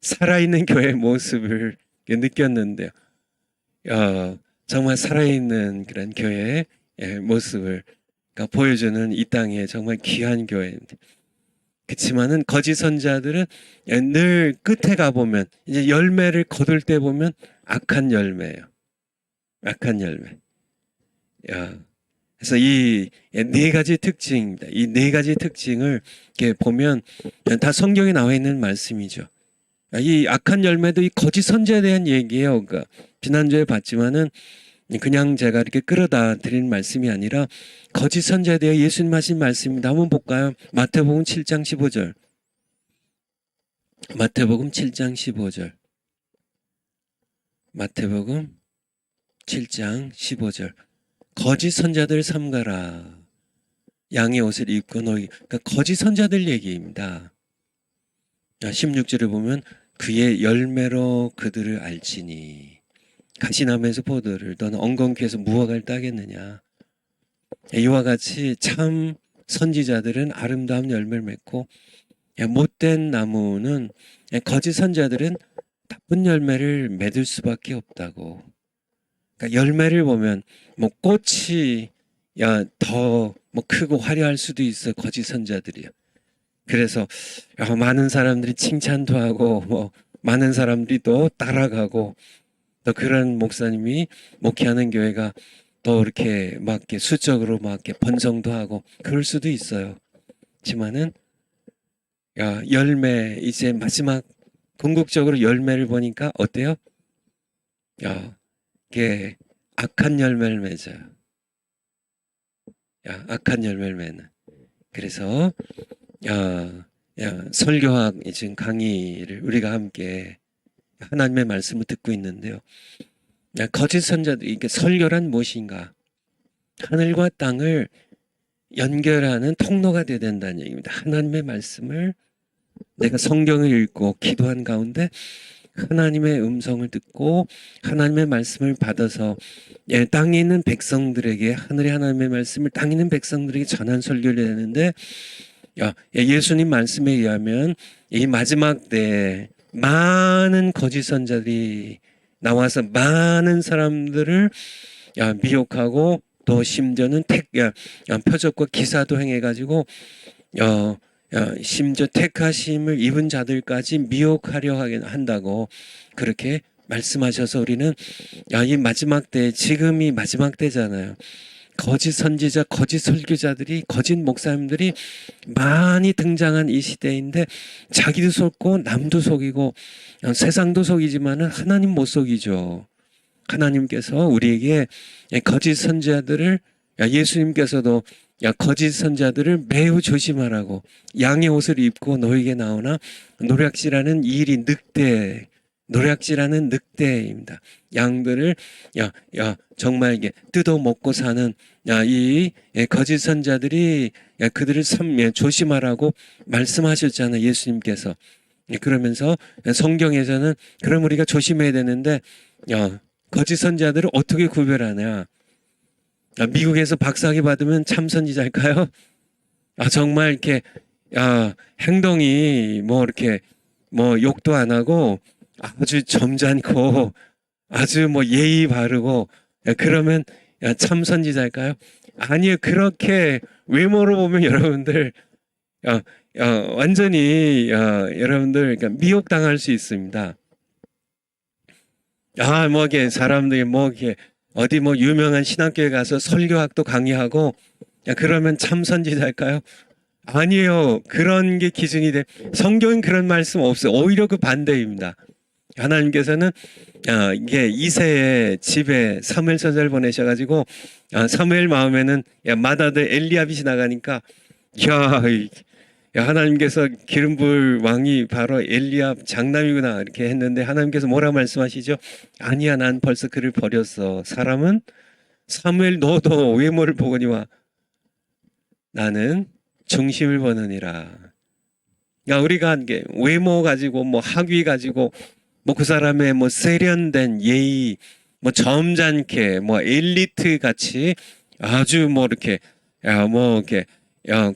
살아있는 교회의 모습을 느꼈는데요. 정말 살아있는 그런 교회의 모습을 보여주는 이 땅에 정말 귀한 교회입니다. 그렇지만은 거짓 선자들은 늘 끝에 가보면 이제 열매를 거둘 때 보면 악한 열매예요. 악한 열매. 그래서 이 네 가지 특징입니다. 이 네 가지 특징을 이렇게 보면 다 성경에 나와 있는 말씀이죠. 이 악한 열매도 이 거짓 선자에 대한 얘기예요. 그러니까 지난주에 봤지만은 그냥 제가 이렇게 끌어다 드리는 말씀이 아니라 거짓 선자에 대해 예수님 하신 말씀입니다. 한번 볼까요? 마태복음 7장 15절. 마태복음 7장 15절. 마태복음 7장 15절. 거짓 선자들 삼가라. 양의 옷을 입고 너희. 그러니까 거짓 선자들 얘기입니다. 16절을 보면 그의 열매로 그들을 알지니 가시나무에서 포도를 너는 엉겅퀴에서 무화과를 따겠느냐. 이와 같이 참 선지자들은 아름다운 열매를 맺고 못된 나무는 거짓 선자들은 나쁜 열매를 맺을 수밖에 없다고. 그러니까 열매를 보면 뭐 꽃이 더 뭐 크고 화려할 수도 있어. 거짓 선자들이요. 그래서 많은 사람들이 칭찬도 하고 뭐 많은 사람들이 또 따라가고 또 그런 목사님이 목회하는 교회가 또 이렇게 막 이렇게 수적으로 막 이렇게 번성도 하고 그럴 수도 있어요. 그렇지만은 열매 이제 마지막 궁극적으로 열매를 보니까 어때요? 이게 악한 열매를 맺어요. 악한 열매를 맺는. 그래서 설교학 지금 강의를 우리가 함께 하나님의 말씀을 듣고 있는데요. 거짓 선자들 이게 설교란 무엇인가? 하늘과 땅을 연결하는 통로가 되어야 된다는 얘기입니다. 하나님의 말씀을 내가 성경을 읽고 기도한 가운데 하나님의 음성을 듣고 하나님의 말씀을 받아서 땅에 있는 백성들에게 하늘의 하나님의 말씀을 땅에 있는 백성들에게 전한 설교를 했는데 예수님 말씀에 의하면 이 마지막 때 많은 거짓 선자들이 나와서 많은 사람들을 미혹하고 또 심지어는 표적과 기사도 행해가지고 심지어 택하심을 입은 자들까지 미혹하려 한다고 그렇게 말씀하셔서 우리는 이 마지막 때, 지금이 마지막 때잖아요. 거짓 선지자, 거짓 설교자들이, 거짓 목사님들이 많이 등장한 이 시대인데 자기도 속고 남도 속이고 세상도 속이지만은 하나님 못 속이죠. 하나님께서 우리에게 거짓 선지자들을 예수님께서도 거짓 선지자들을 매우 조심하라고 양의 옷을 입고 너에게 나오나 노략질하는 이 일이 늑대, 노략질하는 늑대입니다. 양들을 정말 이게 뜯어 먹고 사는 이 거짓 선자들이 그들을 조심하라고 말씀하셨잖아요. 예수님께서. 그러면서 성경에서는 그럼 우리가 조심해야 되는데 거짓 선자들을 어떻게 구별하냐? 미국에서 박사학위 받으면 참 선지자일까요? 정말 이렇게 행동이 이렇게 욕도 안 하고 아주 점잖고 아주 예의 바르고 그러면 참 선지자일까요? 아니요. 그렇게 외모로 보면 여러분들 완전히 여러분들 그러니까 미혹당할 수 있습니다. 이게 사람들이 이렇게 어디 유명한 신학교에 가서 설교학도 강의하고 그러면 참 선지자일까요? 아니에요. 그런 게 기준이 돼. 성경엔 그런 말씀 없어요. 오히려 그 반대입니다. 하나님께서는 이게 이새의 집에 사무엘 선지자를 보내셔가지고 사무엘 마음에는 맏아들 엘리압이 지나가니까 하나님께서 기름 부을 왕이 바로 엘리압 장남이구나 이렇게 했는데 하나님께서 뭐라 말씀하시죠? 아니야, 난 벌써 그를 버렸어. 사람은 사무엘 너도 외모를 보거니와 나는 중심을 보느니라. 우리가 외모 가지고 학위 가지고 그 사람의 세련된 예의 점잖게 엘리트 같이 아주 이렇게 이렇게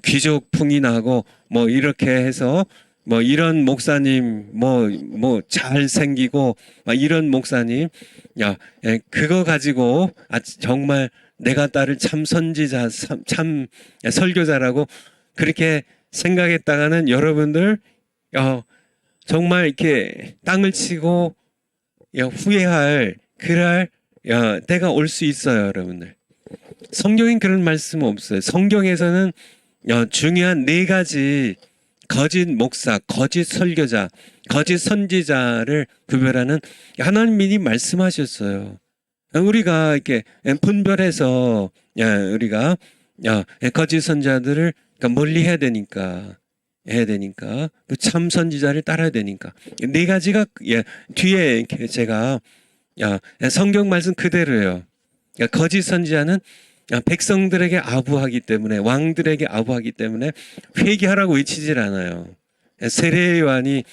귀족풍이 나고 이렇게 해서 이런 목사님 잘생기고 이런 목사님 그거 가지고 정말 내가 딸을 참 선지자 참 설교자라고 그렇게 생각했다가는 여러분들 정말 이렇게 땅을 치고 후회할 그럴 때가 올 수 있어요. 여러분들 성경엔 그런 말씀 없어요. 성경에서는 중요한 4가지 거짓 목사, 거짓 설교자, 거짓 선지자를 구별하는 하나님 미리 말씀하셨어요. 우리가 이렇게 분별해서 우리가 거짓 선지자들을 멀리 해야 되니까 그 참 선지자를 따라야 되니까 4가지가 뒤에 제가 성경 말씀 그대로예요. 거짓 선지자는 백성들에게 아부하기 때문에 왕들에게 아부하기 때문에 회개하라고 외치질 않아요. 세례 요한이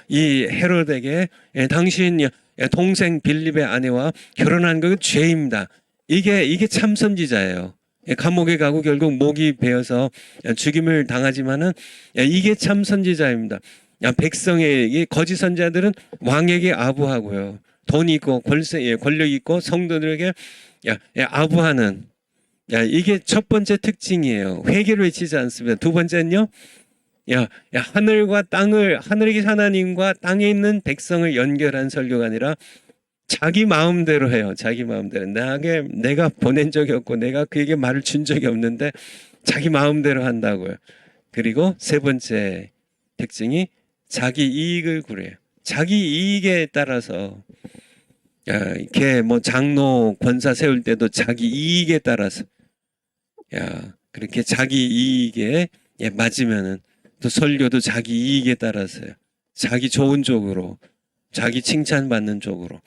이 헤롯에게 당신 동생 빌립의 아내와 결혼한 건 죄입니다. 이게 참 선지자예요. 감옥에 가고 결국 목이 베어서 죽임을 당하지만은 이게 참 선지자입니다. 백성의 거짓 선지자들은 왕에게 아부하고요. 돈이 있고 권력 있고 성도들에게 아부하는 이게 첫 번째 특징이에요. 회개를 외치지 않습니다. 두 번째는요. 하늘과 땅을 하늘에 계신 하나님과 땅에 있는 백성을 연결한 설교가 아니라 자기 마음대로 해요. 자기 마음대로. 내가 보낸 적이 없고 내가 그에게 말을 준 적이 없는데 자기 마음대로 한다고요. 그리고 세 번째 특징이 자기 이익을 구래요. 자기 이익에 따라서 이렇게 장로 권사 세울 때도 자기 이익에 따라서 그렇게 자기 이익에 맞으면은 또 설교도 자기 이익에 따라서요. 자기 좋은 쪽으로, 자기 칭찬받는 쪽으로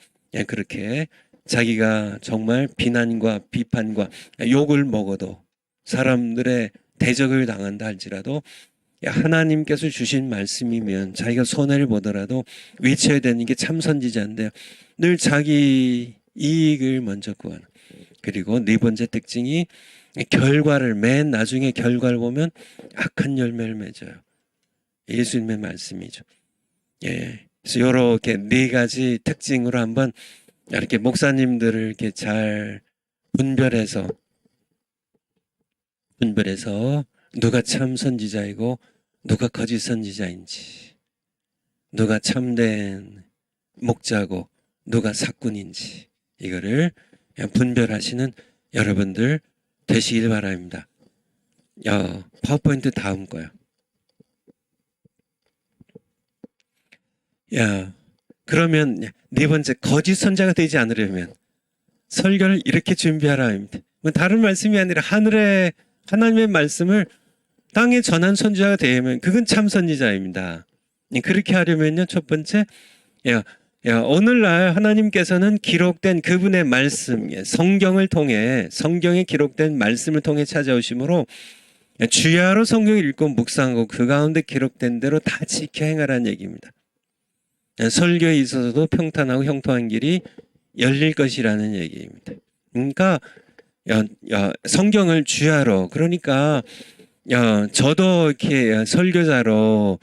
그렇게 자기가 정말 비난과 비판과 욕을 먹어도 사람들의 대적을 당한다 할지라도 하나님께서 주신 말씀이면 자기가 손해를 보더라도 외쳐야 되는 게 참 선지자인데요. 늘 자기 이익을 먼저 구하는. 그리고 네 번째 특징이 결과를 맨 나중에 결과를 보면 악한 열매를 맺어요. 예수님의 말씀이죠. 예. 그래서 이렇게 네 가지 특징으로 한번 이렇게 목사님들을 이렇게 잘 분별해서 누가 참 선지자이고 누가 거짓 선지자인지, 누가 참된 목자고 누가 사꾼인지 이거를 분별하시는 여러분들 되시길 바랍니다. 파워포인트 다음 거요. 그러면 네 번째, 거짓 선자가 되지 않으려면 설교를 이렇게 준비하라 합니다. 다른 말씀이 아니라 하나님의 말씀을 땅에 전한 선지자가 되면 그건 참 선지자입니다. 그렇게 하려면요, 첫 번째, 오늘날 하나님께서는 기록된 그분의 말씀, 성경에 기록된 말씀을 통해 찾아오심으로 주야로 성경을 읽고 묵상하고 그 가운데 기록된 대로 다 지켜 행하라는 얘기입니다. 설교에 있어서도 평탄하고 형통한 길이 열릴 것이라는 얘기입니다. 그러니까 성경을 주야로, 그러니까 저도 이렇게 설교자로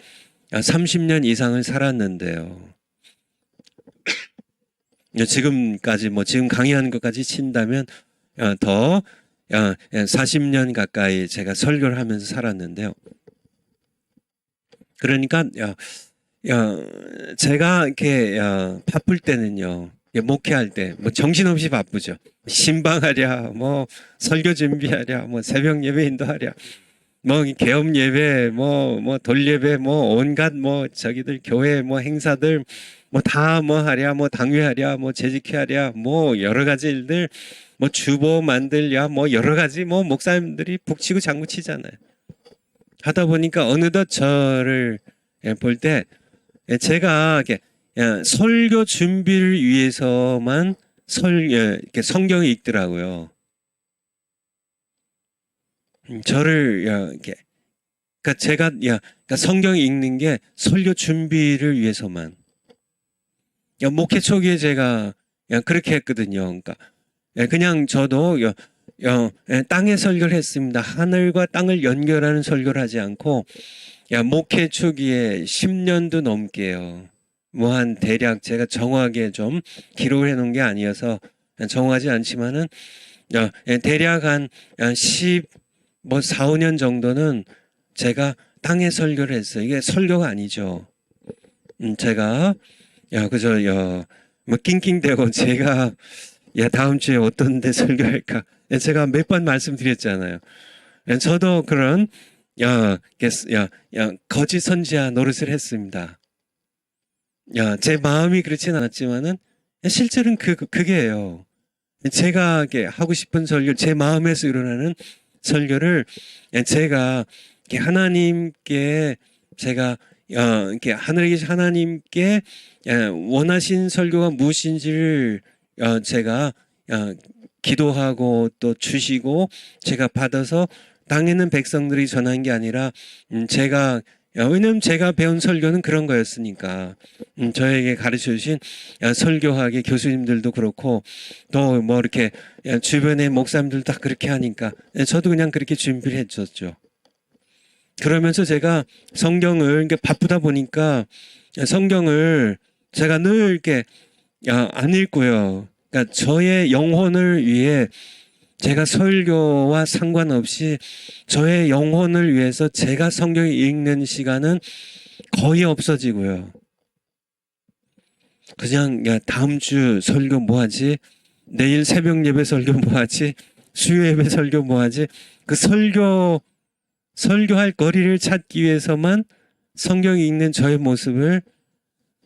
30년 이상을 살았는데요. 지금까지 지금 강의하는 것까지 친다면 더 40년 가까이 제가 설교를 하면서 살았는데요. 그러니까 제가 이렇게 바쁠 때는요, 목회할 때 정신없이 바쁘죠. 신방하랴, 설교 준비하랴, 새벽 예배 인도하랴, 개업 예배, 돌 예배, 온갖 저기들 교회 행사들 다 하랴, 당회하랴, 재직하랴, 여러 가지 일들, 주보 만들랴, 여러 가지 목사님들이 북치고 장구치잖아요. 하다 보니까 어느덧 저를 볼 때 제가 이렇게 설교 준비를 위해서만 이렇게 성경을 읽더라고요. 저를 이렇게, 그러니까 제가 그러니까 성경 읽는 게 설교 준비를 위해서만. 목회 초기에 제가 그렇게 했거든요. 그러니까 그냥 저도 땅에 설교를 했습니다. 하늘과 땅을 연결하는 설교를 하지 않고 목회 초기에 10년도 넘게요. 한 대략 제가 정확하게 좀 기록을 해놓은 게 아니어서 정확하지 않지만은 대략 한 4, 5년 정도는 제가 땅에 설교를 했어요. 이게 설교가 아니죠. 제가 그저 낑낑대고 제가 다음 주에 어떤 데 설교할까 제가 몇 번 말씀드렸잖아요. 저도 그런 거짓 선지자 노릇을 했습니다. 제 마음이 그렇진 않았지만은 실제로는 그게예요. 제가 하고 싶은 설교, 제 마음에서 일어나는 설교를 제가 하나님께 제가 이렇게 하늘에 계신 하나님께 원하신 설교가 무엇인지를 제가 기도하고 또 주시고 제가 받아서 땅에 있는 백성들이 전한 게 아니라 왜냐면 제가 배운 설교는 그런 거였으니까 저에게 가르쳐 주신 설교학의 교수님들도 그렇고 또 이렇게 주변의 목사님들 다 그렇게 하니까 저도 그냥 그렇게 준비를 했었죠. 그러면서 제가 성경을 바쁘다 보니까 성경을 제가 늘 이렇게 안 읽고요. 그러니까 저의 영혼을 위해 제가 설교와 상관없이 저의 영혼을 위해서 제가 성경을 읽는 시간은 거의 없어지고요. 그냥 다음 주 설교 뭐하지? 내일 새벽 예배 설교 뭐하지? 수요 예배 설교 뭐하지? 그 설교할 거리를 찾기 위해서만 성경 읽는 저의 모습을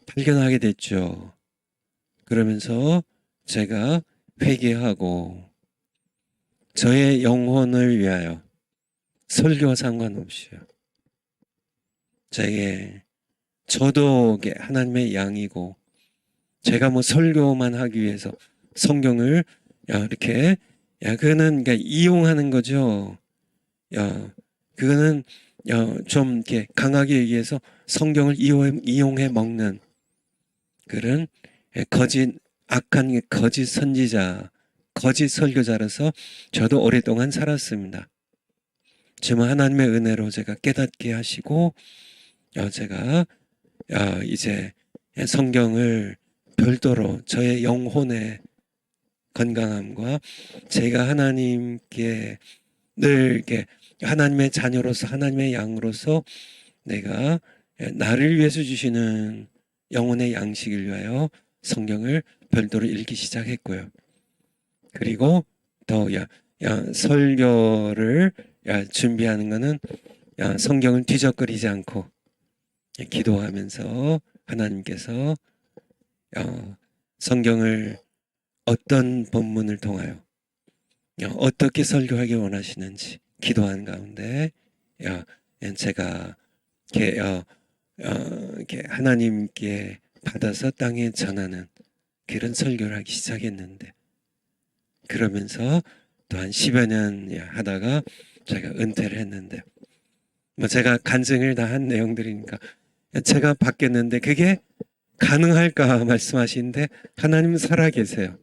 발견하게 됐죠. 그러면서 제가 회개하고 저의 영혼을 위하여 설교와 상관없이요. 저도 하나님의 양이고 제가 설교만 하기 위해서 성경을 이렇게 그거는 이용하는 거죠. 그거는 좀 이렇게 강하게 얘기해서 성경을 이용해 먹는 그런 악한 거짓 선지자, 거짓 설교자라서 저도 오랫동안 살았습니다. 지금 하나님의 은혜로 제가 깨닫게 하시고 제가 이제 성경을 별도로 저의 영혼의 건강함과 제가 하나님께 늘 이렇게 하나님의 자녀로서 하나님의 양으로서 내가 나를 위해서 주시는 영혼의 양식을 위하여 성경을 별도로 읽기 시작했고요. 그리고 더 설교를 준비하는 거는 성경을 뒤적거리지 않고 기도하면서 하나님께서 성경을 어떤 본문을 통하여 어떻게 설교하기 원하시는지 기도하는 가운데 제가 이렇게 하나님께 받아서 땅에 전하는 그런 설교를 하기 시작했는데 그러면서 또 한 10여 년 하다가 제가 은퇴를 했는데 뭐 제가 간증을 다 한 내용들이니까 제가 바뀌었는데 그게 가능할까 말씀하시는데 하나님은 살아계세요.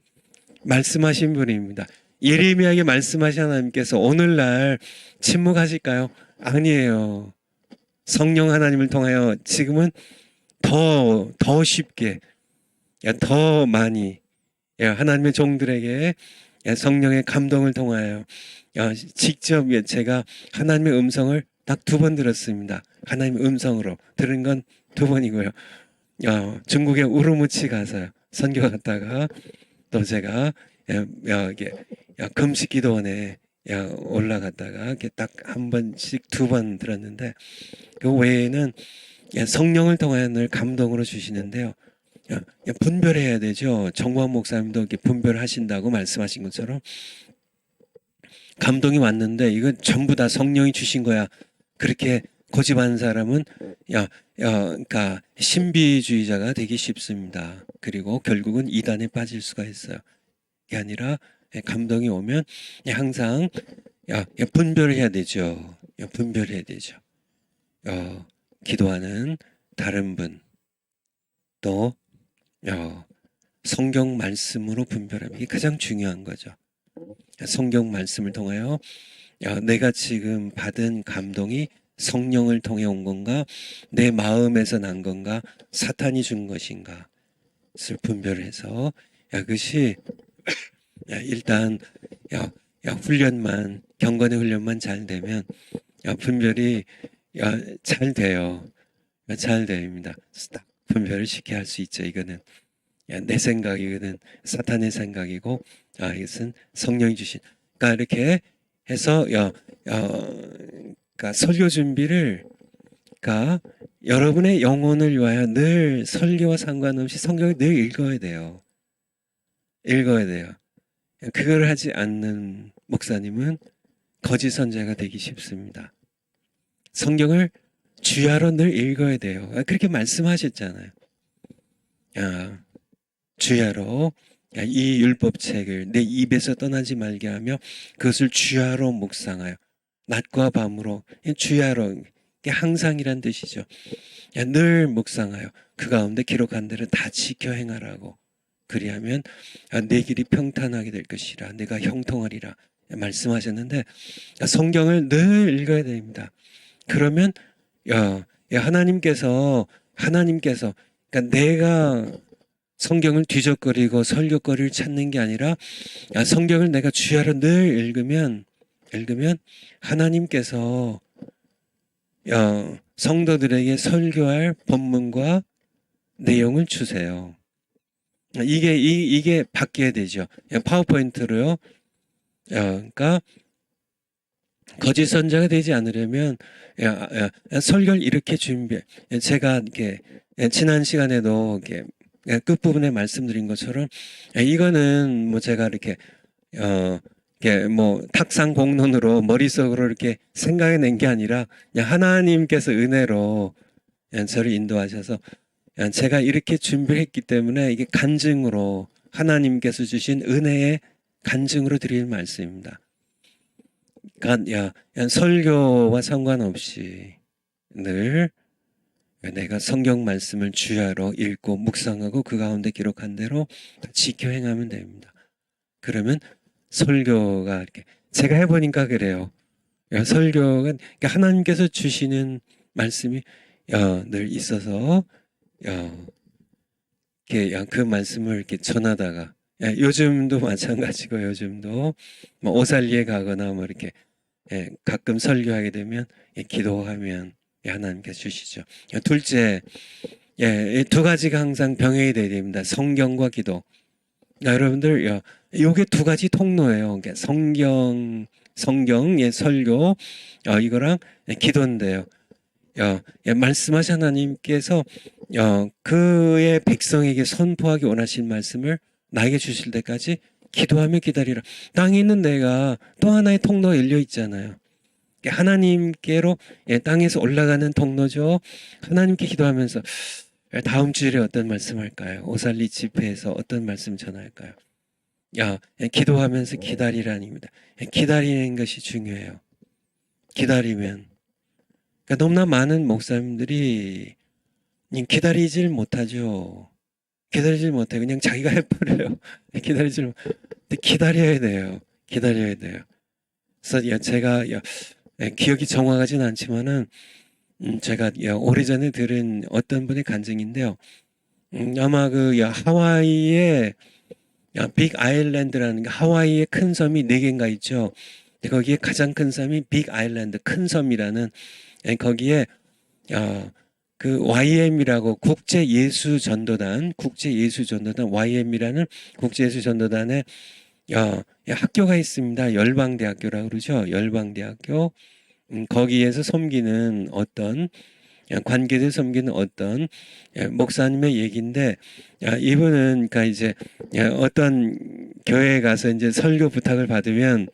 말씀하신 분입니다. 예레미야에게 말씀하신 하나님께서 오늘날 침묵하실까요? 아니에요. 성령 하나님을 통하여 지금은 더 쉽게 더 많이 하나님의 종들에게 성령의 감동을 통하여 직접 제가 하나님의 음성을 딱 2번 들었습니다. 하나님의 음성으로 들은 건 2번이고요. 중국의 우르무치 가서 선교 갔다가 또 제가 금식 기도원에 올라갔다가 이렇게 딱 한 번씩 2번 들었는데 그 외에는 성령을 통하여 늘 감동으로 주시는데요. 분별해야 되죠. 정광 목사님도 이렇게 분별하신다고 말씀하신 것처럼 감동이 왔는데 이건 전부 다 성령이 주신 거야. 그렇게 고집하는 사람은 그러니까 신비주의자가 되기 쉽습니다. 그리고 결국은 이단에 빠질 수가 있어요. 이게 아니라 감동이 오면 항상 분별해야 되죠. 분별해야 되죠. 기도하는 다른 분 또 성경 말씀으로 분별하는 게 가장 중요한 거죠. 성경 말씀을 통하여 내가 지금 받은 감동이 성령을 통해 온 건가 내 마음에서 난 건가 사탄이 준 것인가 를 분별해서 그것이 일단 훈련만 경건의 훈련만 잘 되면 분별이 잘 돼요. 잘 됩니다. 딱 분별을 쉽게 할 수 있죠. 이거는 내 생각이거든 사탄의 생각이고 이것은 성령이 주신 그러니까 이렇게 해서 그러니까 설교 준비를 그러니까 여러분의 영혼을 위하여 늘 설교와 상관없이 성경을 늘 읽어야 돼요. 읽어야 돼요. 그걸 하지 않는 목사님은 거짓 선자가 되기 쉽습니다. 성경을 주야로 늘 읽어야 돼요. 그렇게 말씀하셨잖아요. 주야로 이 율법책을 내 입에서 떠나지 말게 하며 그것을 주야로 묵상하여 낮과 밤으로 주야로 항상이란 뜻이죠. 늘 묵상하여 그 가운데 기록한 대로 다 지켜 행하라고 그리하면 내 길이 평탄하게 될 것이라 내가 형통하리라 말씀하셨는데 성경을 늘 읽어야 됩니다. 그러면 하나님께서 그러니까 내가 성경을 뒤적거리고 설교거리를 찾는 게 아니라 성경을 내가 주야로 늘 읽으면 하나님께서 성도들에게 설교할 본문과 내용을 주세요. 이게 바뀌어야 되죠. 파워포인트로요. 그러니까 거짓 선자가 되지 않으려면 설교를 이렇게 준비해. 제가 이렇게 지난 시간에도 이렇게 끝부분에 말씀드린 것처럼 이거는 뭐 제가 이렇게 뭐 탁상 공론으로 머릿속으로 이렇게 생각해낸 게 아니라 하나님께서 은혜로 저를 인도하셔서 제가 이렇게 준비했기 때문에 이게 간증으로 하나님께서 주신 은혜의 간증으로 드릴 말씀입니다. 설교와 상관없이 늘 내가 성경 말씀을 주야로 읽고 묵상하고 그 가운데 기록한 대로 지켜 행하면 됩니다. 그러면 설교가 이렇게 제가 해보니까 그래요. 설교가 그러니까 하나님께서 주시는 말씀이 늘 있어서 이렇게 그 말씀을 이렇게 전하다가 요즘도 마찬가지고 요즘도 뭐 오살리에 가거나 뭐 이렇게 가끔 설교하게 되면 기도하면 하나님께서 주시죠. 둘째, 이 두 가지가 항상 병행이 돼야 됩니다. 성경과 기도. 여러분들, 요게 두 가지 통로예요. 그러니까 성경의 설교, 이거랑 기도인데요. 말씀하신 하나님께서 그의 백성에게 선포하기 원하신 말씀을 나에게 주실 때까지 기도하며 기다리라. 땅에 있는 내가 또 하나의 통로가 열려 있잖아요. 하나님께로 땅에서 올라가는 통로죠. 하나님께 기도하면서 다음 주일에 어떤 말씀 할까요? 오살리 집회에서 어떤 말씀 전할까요? 기도하면서 기다리라입니다. 기다리는 것이 중요해요. 기다리면 그러니까 너무나 많은 목사님들이 기다리질 못하죠. 기다리질 못해 그냥 자기가 해버려요. 기다리질 못. 근데 기다려야 돼요. 기다려야 돼요. 그래서 제가 기억이 정확하진 않지만은 제가 오래전에 들은 어떤 분의 간증인데요. 아마 그 하와이의 빅 아일랜드라는 하와이의 큰 섬이 4개인가 있죠. 거기에 가장 큰 섬이 빅 아일랜드 큰 섬이라는 거기에 그 YM이라고 국제예수전도단 YM이라는 국제예수전도단에 학교가 있습니다. 열방대학교라고 그러죠. 열방대학교. 거기에서 섬기는 어떤 관계들 섬기는 어떤 목사님의 얘기인데 이분은 그러니까 이제 어떤 교회에 가서 이제 설교 부탁을 받으면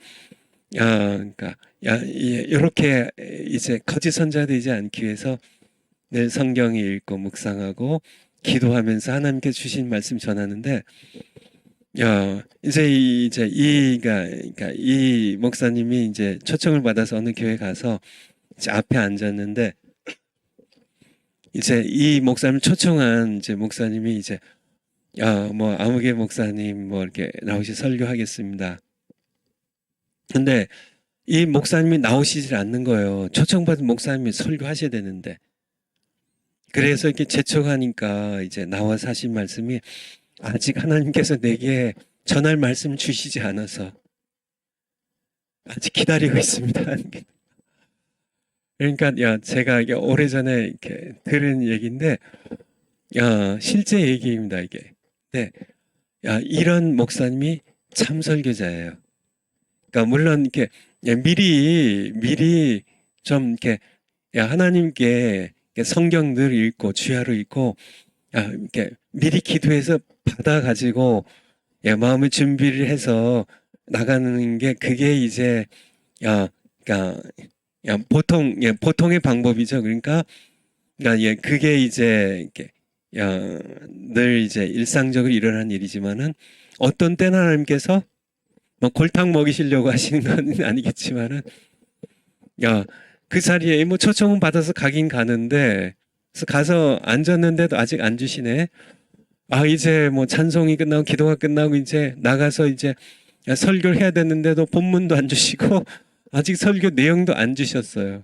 그러니까 이렇게 이제 거짓 선자가 되지 않기 위해서 늘 성경을 읽고 묵상하고 기도하면서 하나님께 주신 말씀 전하는데 이제 그러니까 이 목사님이 이제 초청을 받아서 어느 교회 가서 이제 앞에 앉았는데 이제 이 목사님 초청한 이제 목사님이 이제 뭐 아무개 목사님 뭐 이렇게 나오시 설교하겠습니다. 근데 이 목사님이 나오시질 않는 거예요. 초청받은 목사님이 설교하셔야 되는데. 그래서 이렇게 재촉하니까 이제 나와서 하신 말씀이 아직 하나님께서 내게 전할 말씀 주시지 않아서 아직 기다리고 있습니다. 그러니까 제가 이게 오래전에 이렇게 들은 얘기인데 실제 얘기입니다 이게. 네, 이런 목사님이 참 설교자예요. 그러니까 물론 이렇게 미리 좀 이렇게 하나님께 성경 늘 읽고 주야로 읽고 이렇게 미리 기도해서 받아가지고 마음의 준비를 해서 나가는 게 그게 이제 그러니까 보통의 방법이죠. 그러니까 그게 이제 이렇게 늘 이제 일상적으로 일어나는 일이지만은 어떤 때는 하나님께서 뭐 골탕 먹이시려고 하시는 건 아니겠지만은 그 자리에 뭐 초청은 받아서 가긴 가는데 그래서 가서 앉았는데도 아직 안 주시네. 이제 뭐 찬송이 끝나고 기도가 끝나고 이제 나가서 이제 설교를 해야 되는데도 본문도 안 주시고 아직 설교 내용도 안 주셨어요.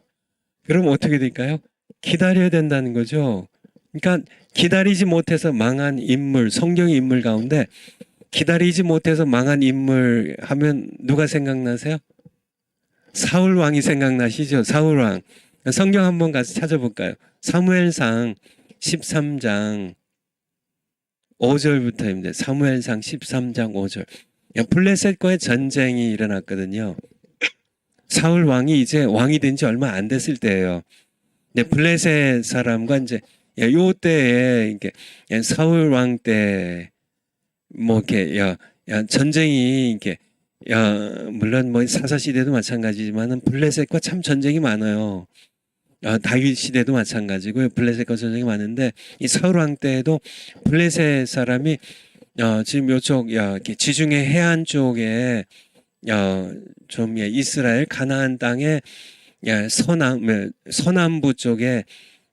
그럼 어떻게 될까요? 기다려야 된다는 거죠. 그러니까 기다리지 못해서 망한 인물, 성경의 인물 가운데 기다리지 못해서 망한 인물 하면 누가 생각나세요? 사울 왕이 생각나시죠? 사울 왕. 성경 한번 가서 찾아볼까요? 사무엘상 13장 5절부터입니다. 사무엘상 13장 5절. 블레셋과의 전쟁이 일어났거든요. 사울 왕이 이제 왕이 된 지 얼마 안 됐을 때예요. 블레셋 사람과 이제 요 때에 이게 사울 왕 때 뭐 이렇게 전쟁이 이게 물론 뭐 사사 시대도 마찬가지지만은 블레셋과 참 전쟁이 많아요. 다윗 시대도 마찬가지고요. 블레셋과 전쟁이 많은데 이 사울 왕 때에도 블레셋 사람이 지금 요쪽 이렇게 지중해 해안 쪽에 좀 이스라엘 가나안 땅에 서남부 쪽에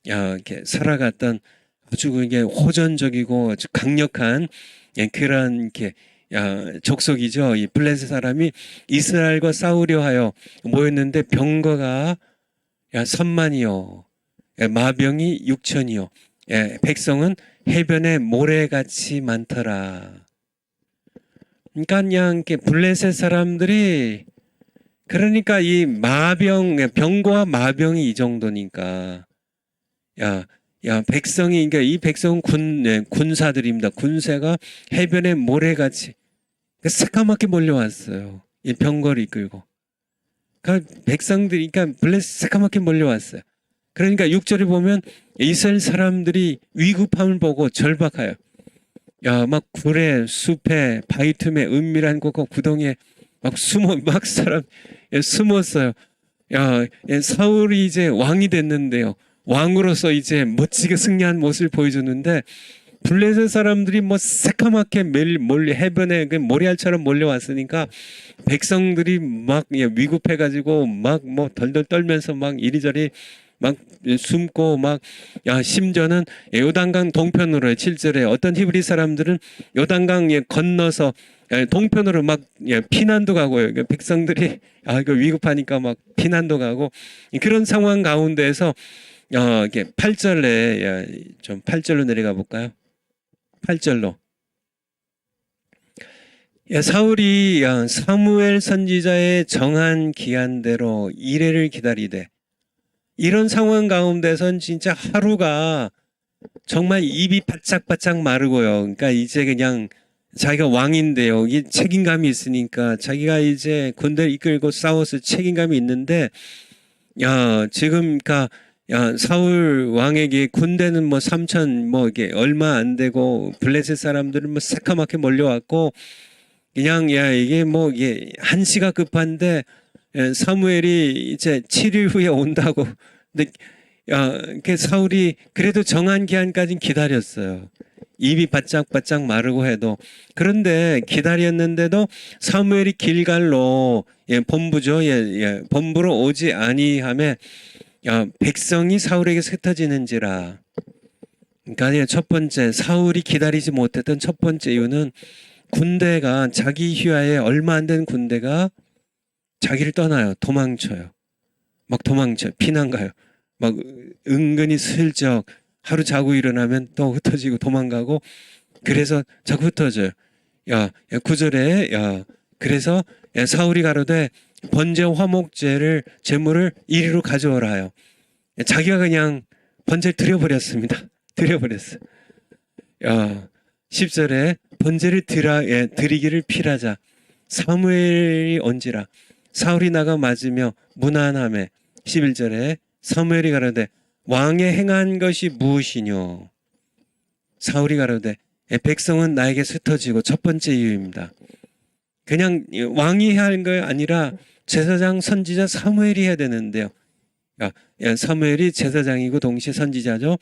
이렇게 살아갔던 아주 그게 호전적이고 아주 강력한 그런 이렇게 족속이죠. 이 블레셋 사람이 이스라엘과 싸우려 하여 모였는데 병거가 3만이요, 마병이 6천이요, 백성은 해변에 모래같이 많더라. 그러니까 그냥 이렇게 블레셋 사람들이, 그러니까 이 병거와 마병이 이 정도니까, 백성이, 그러니까 이 백성은 군사들입니다. 군세가 해변에 모래같이 새까맣게 몰려왔어요. 이 병거를 이끌고. 그러니까 백성들이, 그러니까 블레셋 새까맣게 몰려왔어요. 그러니까 6절에 보면 이스라엘 사람들이 위급함을 보고 절박하여, 막 굴에, 숲에, 바위 틈에, 은밀한 곳과 구덩이에 막 숨었어요. 사울이 이제 왕이 됐는데요. 왕으로서 이제 멋지게 승리한 모습을 보여주는데, 블레셋 사람들이 뭐 새까맣게 해변에 모래알처럼 몰려왔으니까 백성들이 막 위급해가지고 막 뭐 덜덜 떨면서 막 이리저리 막 숨고 막, 심지어는 요단강 동편으로 7절에 어떤 히브리 사람들은 요단강 건너서 동편으로 막 피난도 가고요. 백성들이 이거 위급하니까 막 피난도 가고, 그런 상황 가운데에서 이렇게 8절에 좀 8절로 내려가 볼까요? 8절로. 사울이 사무엘 선지자의 정한 기한대로 이레를 기다리되, 이런 상황 가운데선 진짜 하루가 정말 입이 바짝바짝 마르고요. 그러니까 이제 그냥 자기가 왕인데요. 이게 책임감이 있으니까 자기가 이제 군대를 이끌고 싸워서 책임감이 있는데, 지금 그러니까 사울 왕에게 군대는 뭐 3천 뭐 이게 얼마 안 되고, 블레셋 사람들은 뭐 새까맣게 몰려왔고, 그냥 이게 뭐 이게 한시가 급한데, 사무엘이 이제 7일 후에 온다고. 근데 그 사울이 그래도 정한 기한까지 기다렸어요. 입이 바짝바짝 마르고 해도. 그런데 기다렸는데도 사무엘이 길갈로, 본부죠. 본부로 오지 아니하매 백성이 사울에게서 흩어지는지라. 그러니까 첫 번째, 사울이 기다리지 못했던 첫 번째 이유는, 군대가, 자기 휘하에 얼마 안 된 군대가 자기를 떠나요. 도망쳐요. 막 도망쳐요. 피난 가요. 막 은근히 슬쩍 하루 자고 일어나면 또 흩어지고 도망가고, 그래서 자꾸 흩어져요. 9절에 그래서 사울이 가로되 번제 화목제를 제물을 이리로 가져오라 하여, 자기가 그냥 번제를 드려버렸습니다. 드려버렸어요. 10절에 번제를 드리기를 필하자 사무엘이 온지라. 사울이 나가 맞으며 무난함에. 11절에 사무엘이 가로되 왕의 행한 것이 무엇이뇨. 사울이 가로되 백성은 나에게 흩어지고. 첫 번째 이유입니다. 그냥 왕이 해야 하는 게 아니라 제사장 선지자 사무엘이 해야 되는데요. 사무엘이 제사장이고 동시에 선지자죠.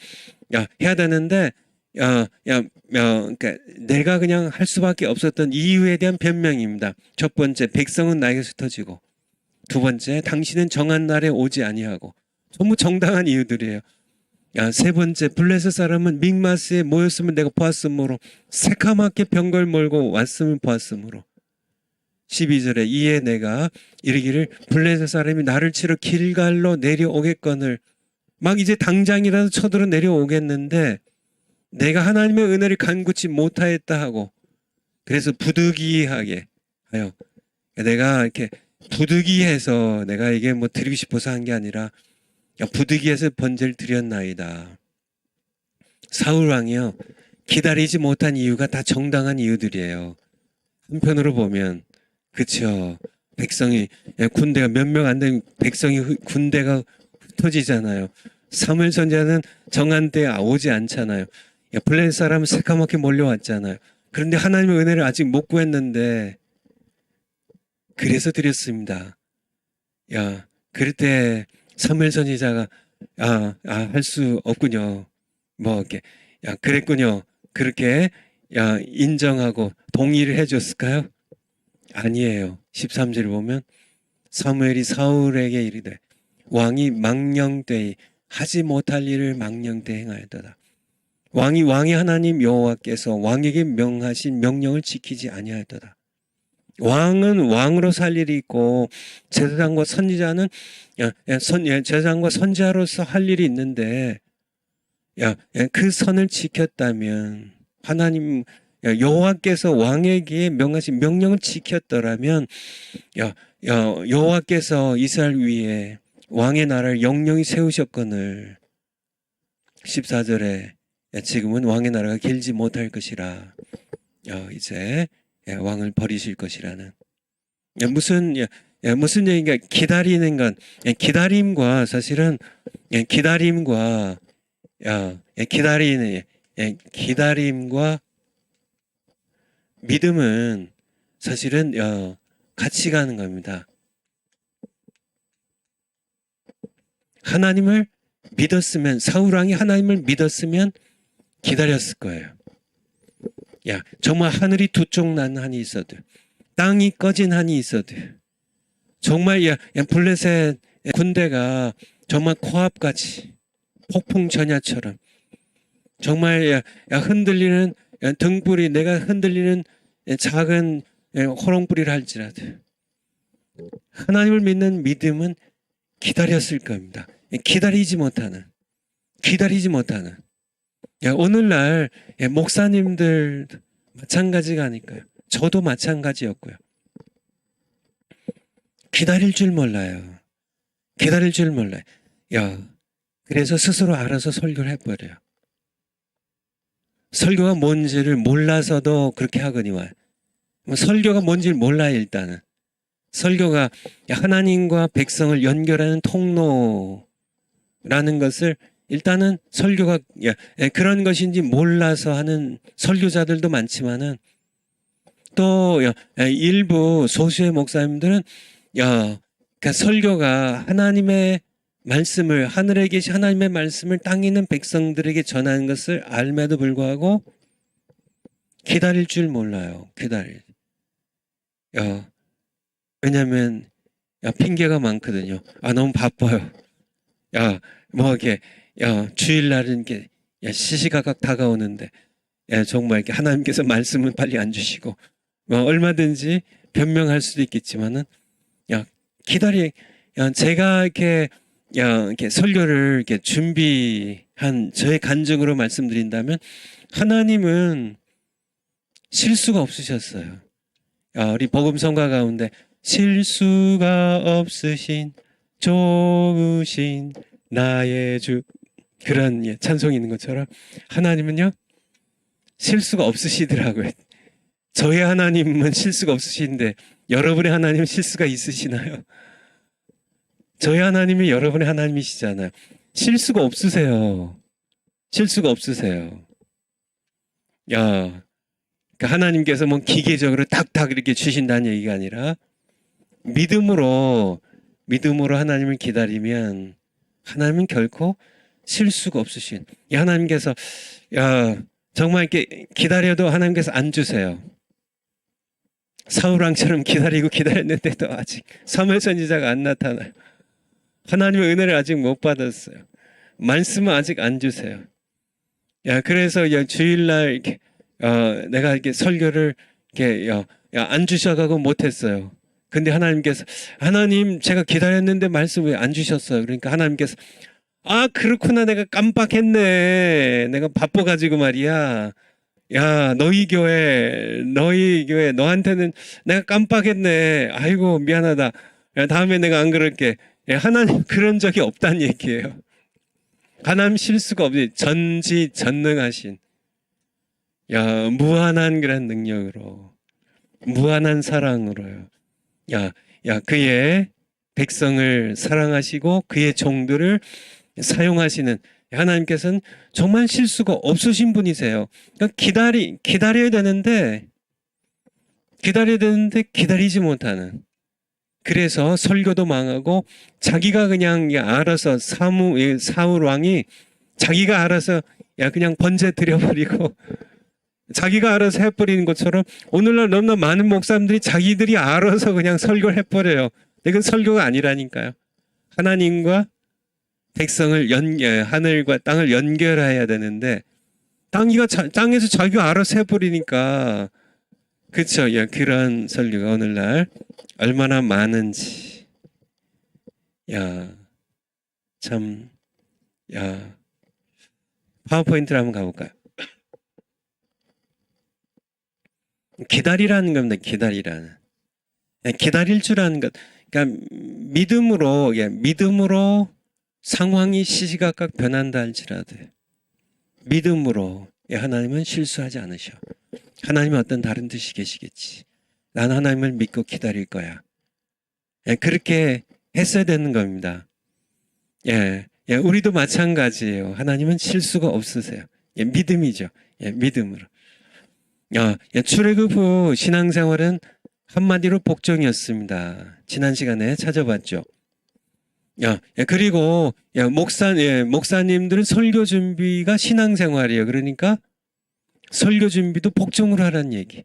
해야 되는데, 그러니까 내가 그냥 할 수밖에 없었던 이유에 대한 변명입니다. 첫 번째, 백성은 나에게 흩어지고. 두 번째, 당신은 정한 날에 오지 아니하고. 전부 정당한 이유들이에요. 세 번째, 블레셋 사람은 믹마스에 모였음을 내가 보았으므로, 새까맣게 병걸 몰고 왔음을 보았으므로. 12절에 이에 내가 이르기를 블레셋 사람이 나를 치러 길갈로 내려오겠거늘. 막 이제 당장이라도 쳐들어 내려오겠는데 내가 하나님의 은혜를 간구치 못하였다 하고, 그래서 부득이하게 하여, 내가 이렇게 부득이해서 내가 이게 뭐 드리고 싶어서 한 게 아니라 부득이해서 번제를 드렸나이다. 사울 왕이요, 기다리지 못한 이유가 다 정당한 이유들이에요. 한편으로 보면 그쵸, 백성이, 군대가 몇 명 안 된 백성이 군대가 흩어지잖아요. 사무엘 선지자는 정한 때에 오지 않잖아요. 블레셋 사람은 새까맣게 몰려왔잖아요. 그런데 하나님의 은혜를 아직 못 구했는데, 그래서 드렸습니다. 그럴 때 사무엘 선지자가 할 수 없군요. 뭐 이렇게 그랬군요. 그렇게 인정하고 동의를 해줬을까요? 아니에요. 13절 보면 사무엘이 사울에게 이르되 왕이 망령되이 하지 못할 일을 망령되이 행하였도다. 왕이 하나님 여호와께서 왕에게 명하신 명령을 지키지 아니하였도다. 왕은 왕으로 살 일이 있고 제사장과 선지자는 제사장과 선지자로서 할 일이 있는데 그 선을 지켰다면 하나님 여호와께서 왕에게 명하신 명령을 지켰더라면 여호와께서 이스라엘 위에 왕의 나라를 영영히 세우셨거늘 14절에 지금은 왕의 나라가 길지 못할 것이라 이제 왕을 버리실 것이라는 무슨 얘기인가 기다리는 건 기다림과 사실은 기다림과 기다림과 믿음은 사실은 같이 가는 겁니다. 하나님을 믿었으면 사울 왕이 하나님을 믿었으면 기다렸을 거예요. 정말 하늘이 두 쪽 난 한이 있어도 땅이 꺼진 한이 있어도 정말 블레셋 군대가 정말 코앞같이 폭풍 전야처럼 정말 흔들리는 등불이 내가 흔들리는 작은 호롱불이라 할지라도 하나님을 믿는 믿음은 기다렸을 겁니다. 기다리지 못하는 오늘날 목사님들 마찬가지가 아닐까요? 저도 마찬가지였고요. 기다릴 줄 몰라요. 그래서 스스로 알아서 설교를 해버려요. 설교가 뭔지를 몰라서도 그렇게 하거니와 설교가 뭔지를 몰라요. 일단은 설교가 하나님과 백성을 연결하는 통로라는 것을 일단은 설교가 그런 것인지 몰라서 하는 설교자들도 많지만은 또 일부 소수의 목사님들은 그러니까 설교가 하나님의 말씀을 하늘에 계신 하나님의 말씀을 땅에 있는 백성들에게 전하는 것을 알매도 불구하고 기다릴 줄 몰라요. 왜냐하면 핑계가 많거든요. 너무 바빠요. 이렇게 주일날은 이렇게 시시각각 다가오는데 정말 이렇게 하나님께서 말씀을 빨리 안 주시고 얼마든지 변명할 수도 있겠지만은 제가 이렇게 설교를 이렇게 준비한 저의 간증으로 말씀드린다면 하나님은 실수가 없으셨어요. 우리 복음성가 가운데 실수가 없으신 좋으신 나의 주 그런 찬송이 있는 것처럼 하나님은요 실수가 없으시더라고요. 저의 하나님은 실수가 없으신데 여러분의 하나님은 실수가 있으시나요? 저희 하나님이 여러분의 하나님이시잖아요. 실수가 없으세요. 그러니까 하나님께서 뭐 기계적으로 탁탁 이렇게 주신다는 얘기가 아니라 믿음으로 하나님을 기다리면 하나님은 결코 실수가 없으신 하나님께서 정말 이렇게 기다려도 하나님께서 안 주세요. 사울왕처럼 기다렸는데도 아직 사무엘 선지자가 안 나타나요. 하나님의 은혜를 아직 못 받았어요. 말씀은 아직 안 주세요. 그래서 주일날 이렇게 내가 이렇게 설교를 이렇게 안 주셔가고 못했어요. 근데 하나님께서 하나님 제가 기다렸는데 말씀 왜 안 주셨어요? 그러니까 하나님께서 그렇구나 내가 깜빡했네. 내가 바빠가지고 말이야. 너희 교회 너한테는 내가 깜빡했네. 아이고 미안하다. 다음에 내가 안 그럴게. 하나님 그런 적이 없다는 얘기예요. 하나님 실수가 없이 전지전능하신 무한한 그런 능력으로 무한한 사랑으로요. 그의 백성을 사랑하시고 그의 종들을 사용하시는 하나님께서는 정말 실수가 없으신 분이세요. 그러니까 기다려야 되는데 기다리지 못하는. 그래서 설교도 망하고 자기가 그냥 알아서 사울 왕이 자기가 알아서 그냥 번제 드려버리고 자기가 알아서 해버리는 것처럼 오늘날 너무나 많은 목사님들이 자기들이 알아서 그냥 설교를 해버려요. 근데 그건 설교가 아니라니까요. 하나님과 백성을 하늘과 땅을 연결해야 되는데 땅에서 자기가 알아서 해버리니까 그쵸? 예, 그런 설교가 오늘날 얼마나 많은지. 야, 참, 야, 파워포인트를 한번 가볼까요? 기다리라는 겁니다. 기다리라는. 기다릴 줄 아는 것. 그러니까 믿음으로 상황이 시시각각 변한다 할지라도 믿음으로 하나님은 실수하지 않으셔. 하나님은 어떤 다른 뜻이 계시겠지. 난 하나님을 믿고 기다릴 거야. 그렇게 했어야 되는 겁니다. 우리도 마찬가지예요. 하나님은 실수가 없으세요. 믿음이죠. 믿음으로. 출애굽 후 신앙생활은 한마디로 복종이었습니다. 지난 시간에 찾아봤죠. 그리고 목사님들은 설교 준비가 신앙생활이에요. 그러니까 설교 준비도 복종을 하라는 얘기.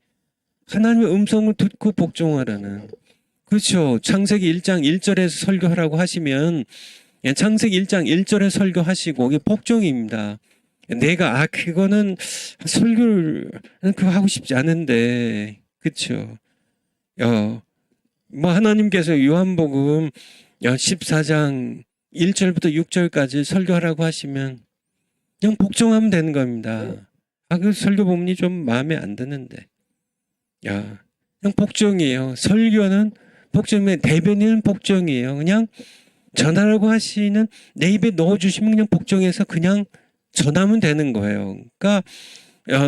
하나님의 음성을 듣고 복종하라는. 그렇죠. 창세기 1장 1절에서 설교하라고 하시면 창세기 1장 1절에 설교하시고 이게 복종입니다. 내가 그거는 설교를 그거 하고 싶지 않은데 그렇죠. 뭐 하나님께서 요한복음 14장 1절부터 6절까지 설교하라고 하시면 그냥 복종하면 되는 겁니다. 그 설교 본문이 좀 마음에 안 드는데 그냥 복종이에요. 설교는 복종이면 대변인은 복종이에요. 그냥 전하라고 하시는 내 입에 넣어주시면 그냥 복종해서 그냥 전하면 되는 거예요. 그러니까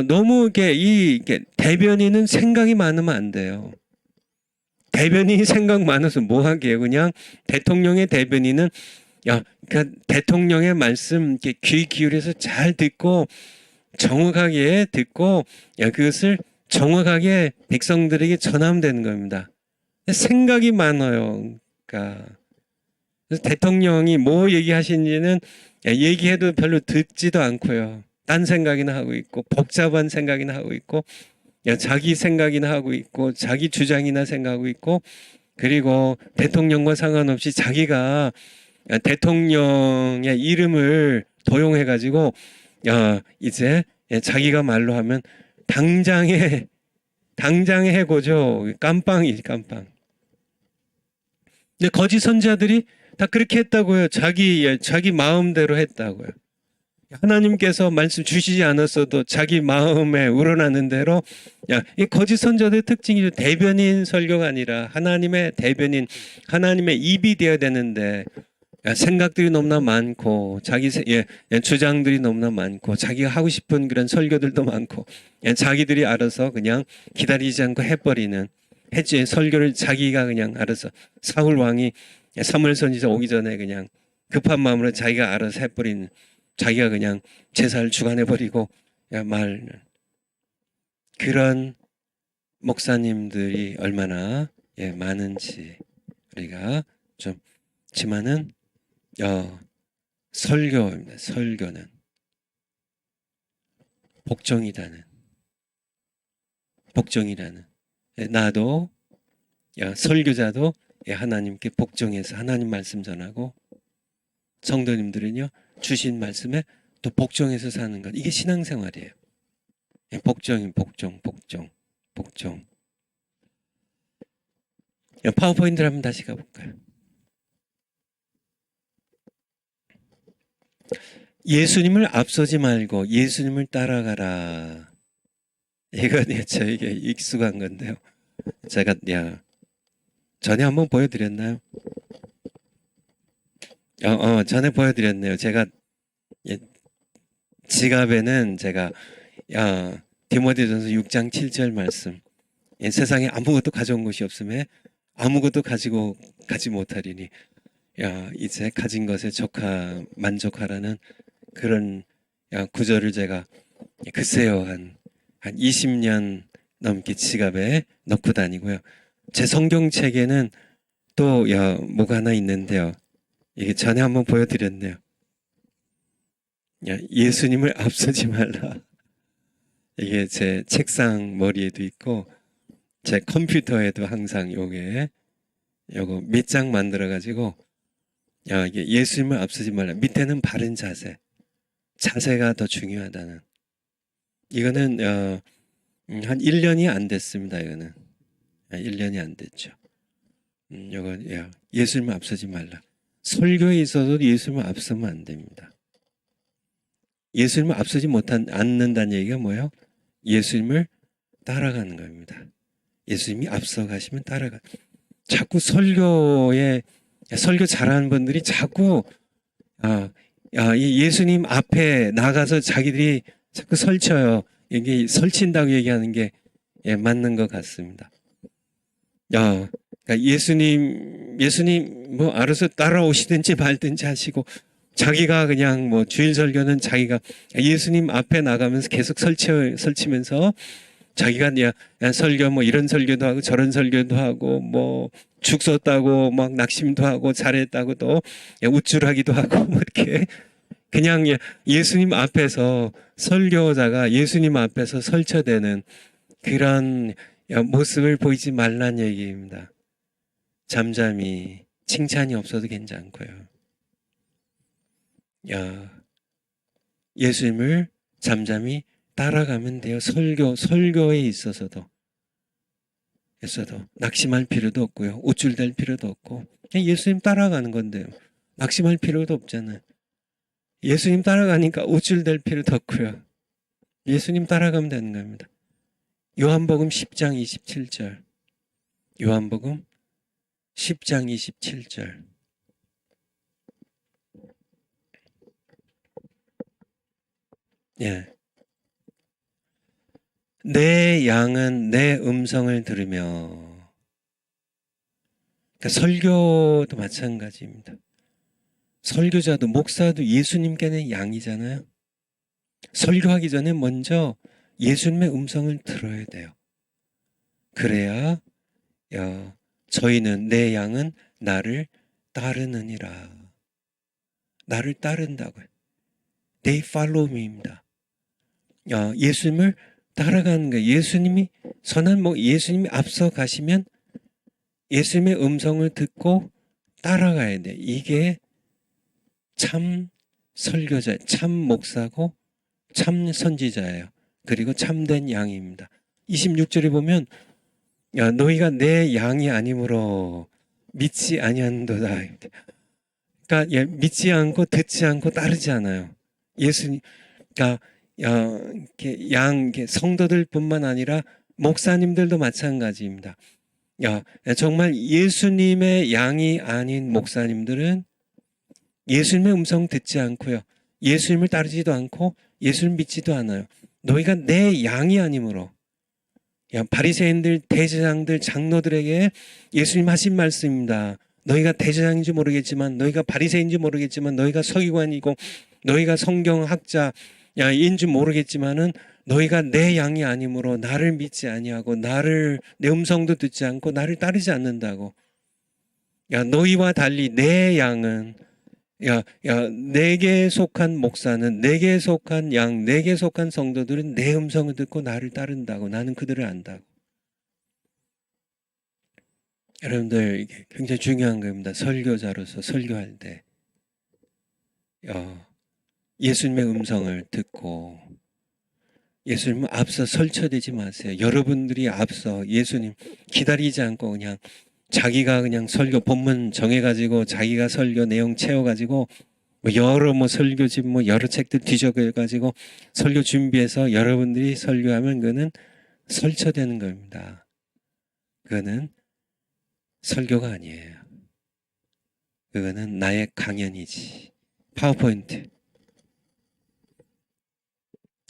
너무 이게 대변인은 생각이 많으면 안 돼요. 대변인이 생각 많아서 뭐 하게요? 그냥 대통령의 대변인은 그러니까 대통령의 말씀 이렇게 귀 기울여서 잘 듣고 정확하게 듣고 그것을 정확하게 백성들에게 전하면 되는 겁니다. 생각이 많아요. 그러니까 그래서 대통령이 뭐 얘기하시는지는 얘기해도 별로 듣지도 않고요. 딴 생각이나 하고 있고 복잡한 생각이나 하고 있고 자기 생각이나 하고 있고 자기 주장이나 생각하고 있고 그리고 대통령과 상관없이 자기가 대통령의 이름을 도용해 가지고 이제 자기가 말로 하면 당장에 해고죠. 깜빵이지 깜빵. 근데 거짓 선지자들이 다 그렇게 했다고요. 자기 마음대로 했다고요. 하나님께서 말씀 주시지 않았어도 자기 마음에 우러나는 대로 이 거짓 선지자들의 특징이 대변인 설교가 아니라 하나님의 대변인, 하나님의 입이 되어야 되는데 생각들이 너무나 많고 자기 주장들이 너무나 많고 자기가 하고 싶은 그런 설교들도 많고 자기들이 알아서 그냥 기다리지 않고 해버리는 설교를 자기가 그냥 알아서 사울 왕이 사무엘 선지자 오기 전에 그냥 급한 마음으로 자기가 알아서 해버리는 자기가 그냥 제사를 주관해버리고 말는 그런 목사님들이 얼마나 많은지 우리가 좀 지만은 설교입니다. 설교는 복종이라는 나도 설교자도 하나님께 복종해서 하나님 말씀 전하고 성도님들은요 주신 말씀에 또 복종해서 사는 것 이게 신앙생활이에요. 복종. 파워포인트를 한번 다시 가볼까요? 예수님을 앞서지 말고 예수님을 따라가라. 이건 저에게 익숙한 건데요. 제가 전에 한번 보여드렸나요? 전에 보여드렸네요. 제가 지갑에는 제가 디모데전서 6장 7절 말씀 세상에 아무것도 가져온 것이 없음에 아무것도 가지 못하리니 이제 가진 것에 만족하라는 그런 구절을 제가 글쎄요 한 20년 넘게 지갑에 넣고 다니고요. 제 성경책에는 또 뭐가 하나 있는데요. 이게 전에 한번 보여드렸네요. 예수님을 앞서지 말라. 이게 제 책상 머리에도 있고 제 컴퓨터에도 항상 요거 몇 장 만들어 가지고 이게 예수님을 앞서지 말라. 밑에는 바른 자세가 더 중요하다는. 이거는 한 1년이 안 됐습니다. 이거는 1년이 안 됐죠. 요거 예수님을 앞서지 말라. 설교에 있어서도 예수님을 앞서면 안 됩니다. 예수님을 앞서지 않는다는 얘기가 뭐예요? 예수님을 따라가는 겁니다. 예수님이 앞서 가시면 따라가. 자꾸 설교 잘하는 분들이 자꾸 이 예수님 앞에 나가서 자기들이 자꾸 설쳐요. 이게 설친다고 얘기하는 게 맞는 것 같습니다. 그러니까 예수님 뭐 알아서 따라오시든지 말든지 하시고 자기가 그냥 뭐 주일 설교는 자기가 예수님 앞에 나가면서 계속 설치면서 자기가 설교 뭐 이런 설교도 하고 저런 설교도 하고 뭐 죽 썼다고 막 낙심도 하고 잘했다고 또 우쭐하기도 하고 뭐 이렇게 그냥 예수님 앞에서 설교자가 예수님 앞에서 설쳐대는 그런 모습을 보이지 말란 얘기입니다. 잠잠히 칭찬이 없어도 괜찮고요. 예수님을 잠잠히 따라가면 돼요. 설교에 있어서도 낙심할 필요도 없고요. 우쭐댈 필요도 없고 그냥 예수님 따라가는 건데요. 낙심할 필요도 없잖아요. 예수님 따라가니까 우쭐댈 필요도 없고요. 예수님 따라가면 되는 겁니다. 요한복음 10장 27절. 요한복음 10장 27절. 내 양은 내 음성을 들으며. 그러니까 설교도 마찬가지입니다. 설교자도 목사도 예수님께는 양이잖아요. 설교하기 전에 먼저 예수님의 음성을 들어야 돼요. 그래야 저희는 내 양은 나를 따르느니라. 나를 따른다고요. They follow me입니다. 예수님을 따라가는 거예요. 예수님이 예수님이 앞서 가시면 예수님의 음성을 듣고 따라가야 돼. 이게 참 설교자, 참 목사고 참 선지자예요. 그리고 참된 양입니다. 26절에 보면 너희가 내 양이 아니므로 믿지 아니한도다. 그러니까 믿지 않고 듣지 않고 따르지 않아요. 예수님, 그러니까 성도들뿐만 아니라 목사님들도 마찬가지입니다. 정말 예수님의 양이 아닌 목사님들은 예수님의 음성 듣지 않고요. 예수님을 따르지도 않고 예수를 믿지도 않아요. 너희가 내 양이 아니므로. 바리새인들, 대제사장들, 장로들에게 예수님 하신 말씀입니다. 너희가 대제사장인지 모르겠지만, 너희가 바리새인지 모르겠지만, 너희가 서기관이고, 너희가 성경학자 인지 모르겠지만은 너희가 내 양이 아니므로 나를 믿지 아니하고 내 음성도 듣지 않고 나를 따르지 않는다고. 너희와 달리 내 양은 내게 속한 목사는, 내게 속한 양, 내게 속한 성도들은 내 음성을 듣고 나를 따른다고. 나는 그들을 안다고. 여러분들 이게 굉장히 중요한 겁니다. 설교자로서 설교할 때 예수님의 음성을 듣고 예수님은 앞서 설쳐대지 마세요. 여러분들이 앞서 예수님 기다리지 않고 그냥 자기가 그냥 설교 본문 정해가지고 자기가 설교 내용 채워가지고 여러 설교집 여러 책들 뒤적여가지고 설교 준비해서 여러분들이 설교하면 그거는 설쳐대는 겁니다. 그거는 설교가 아니에요. 그거는 나의 강연이지. 파워포인트.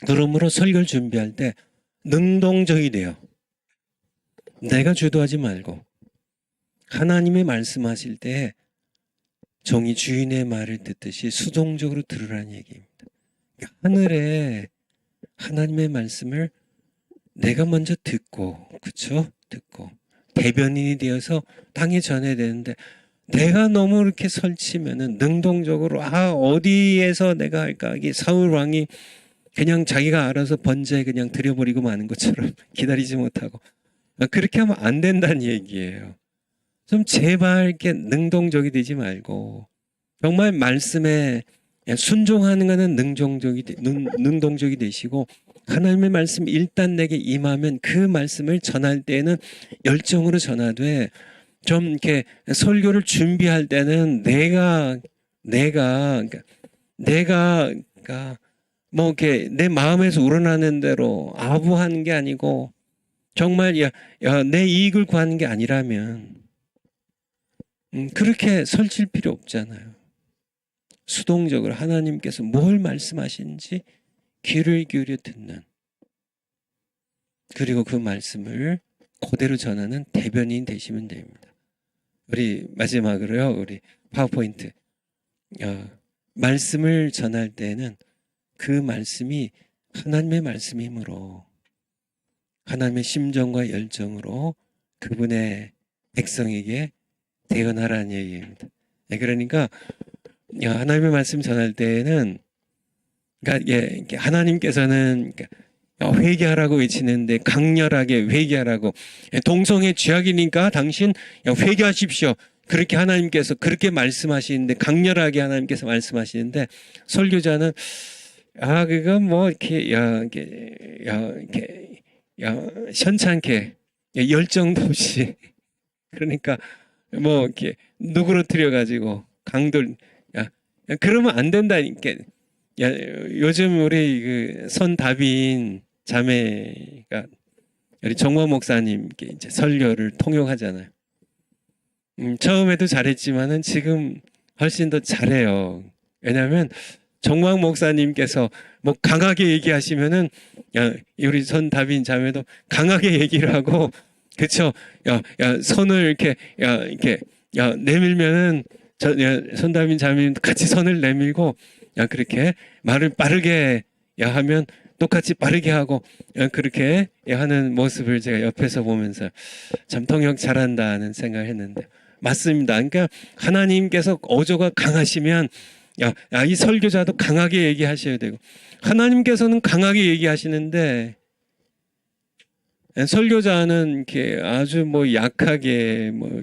그러므로 설교를 준비할 때 능동적이 돼요. 내가 주도하지 말고 하나님의 말씀하실 때 종이 주인의 말을 듣듯이 수동적으로 들으라는 얘기입니다. 하늘에 하나님의 말씀을 내가 먼저 듣고, 그쵸? 듣고 대변인이 되어서 땅에 전해야 되는데 내가 너무 이렇게 설치면은 능동적으로 어디에서 내가 할까? 이게 사울 왕이 그냥 자기가 알아서 번제 그냥 드려버리고 마는 것처럼 기다리지 못하고 그렇게 하면 안 된다는 얘기예요. 좀 제발 이렇게 능동적이 되지 말고 정말 말씀에 순종하는 것은 능동적이 되시고 하나님의 말씀 일단 내게 임하면 그 말씀을 전할 때에는 열정으로 전하되 좀 이렇게 설교를 준비할 때는 내가 뭐 이렇게 내 마음에서 우러나는 대로 아부하는 게 아니고 정말 내 이익을 구하는 게 아니라면 그렇게 설칠 필요 없잖아요. 수동적으로 하나님께서 뭘 말씀하시는지 귀를 기울여 듣는 그리고 그 말씀을 그대로 전하는 대변인 되시면 됩니다. 우리 마지막으로요. 우리 파워포인트 말씀을 전할 때는 그 말씀이 하나님의 말씀이므로 하나님의 심정과 열정으로 그분의 백성에게 대언하라는 얘기입니다. 그러니까 하나님의 말씀 전할 때에는 그러니까 하나님께서는 회개하라고 외치는데 강렬하게 회개하라고 동성애 죄악이니까 당신 회개하십시오. 그렇게 하나님께서 그렇게 말씀하시는데 강렬하게 하나님께서 말씀하시는데 설교자는 그건 뭐 이렇게 현찮게 열정도 없이 그러니까 뭐 이렇게 누그러뜨려 가지고 강돌 그러면 안 된다니까. 요즘 우리 그 선다빈 자매가 우리 정모 목사님께 이제 설교를 통역하잖아요. 처음에도 잘했지만은 지금 훨씬 더 잘해요. 왜냐하면 정모 목사님께서 뭐 강하게 얘기하시면은 우리 선다빈 자매도 강하게 얘기를 하고 그쵸? 손을 이렇게 내밀면은 선다빈 자매도 같이 손을 내밀고 그렇게 말을 빠르게 하면 똑같이 빠르게 하고 그렇게 하는 모습을 제가 옆에서 보면서 참 통역 잘한다는 생각을 했는데 맞습니다. 그러니까 하나님께서 어조가 강하시면 이 설교자도 강하게 얘기하셔야 되고 하나님께서는 강하게 얘기하시는데 설교자는 이렇게 아주 뭐 약하게 뭐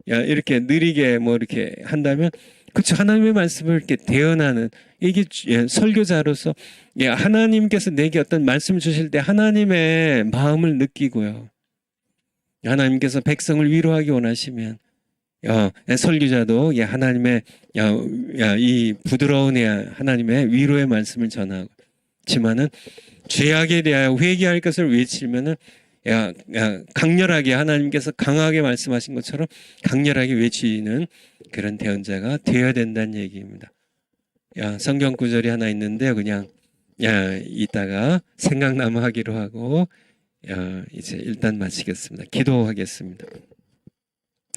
이렇게 느리게 뭐 이렇게 한다면 그렇죠. 하나님의 말씀을 이렇게 대언하는 이게 설교자로서 하나님께서 내게 어떤 말씀을 주실 때 하나님의 마음을 느끼고요. 하나님께서 백성을 위로하기 원하시면 설교자도 하나님의 이 부드러운 하나님의 위로의 말씀을 전하지만은 죄악에 대하여 회개할 것을 외치면은 강렬하게 하나님께서 강하게 말씀하신 것처럼 강렬하게 외치는 그런 대언자가 되어야 된다는 얘기입니다. 성경 구절이 하나 있는데요. 그냥 이따가 생각나면 하기로 하고 이제 일단 마치겠습니다. 기도하겠습니다.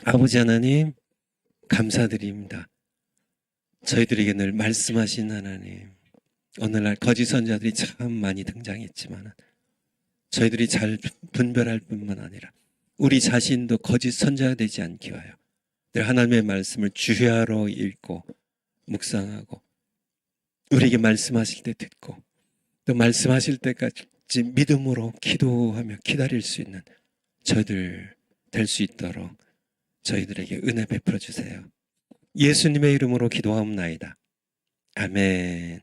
아버지 하나님 감사드립니다. 저희들에게 늘 말씀하신 하나님 오늘날 거짓 선자들이 참 많이 등장했지만 저희들이 잘 분별할 뿐만 아니라 우리 자신도 거짓 선자가 되지 않기 위하여 늘 하나님의 말씀을 주야로 읽고 묵상하고 우리에게 말씀하실 때 듣고 또 말씀하실 때까지 믿음으로 기도하며 기다릴 수 있는 저희들 될 수 있도록 저희들에게 은혜 베풀어 주세요. 예수님의 이름으로 기도하옵나이다. 아멘.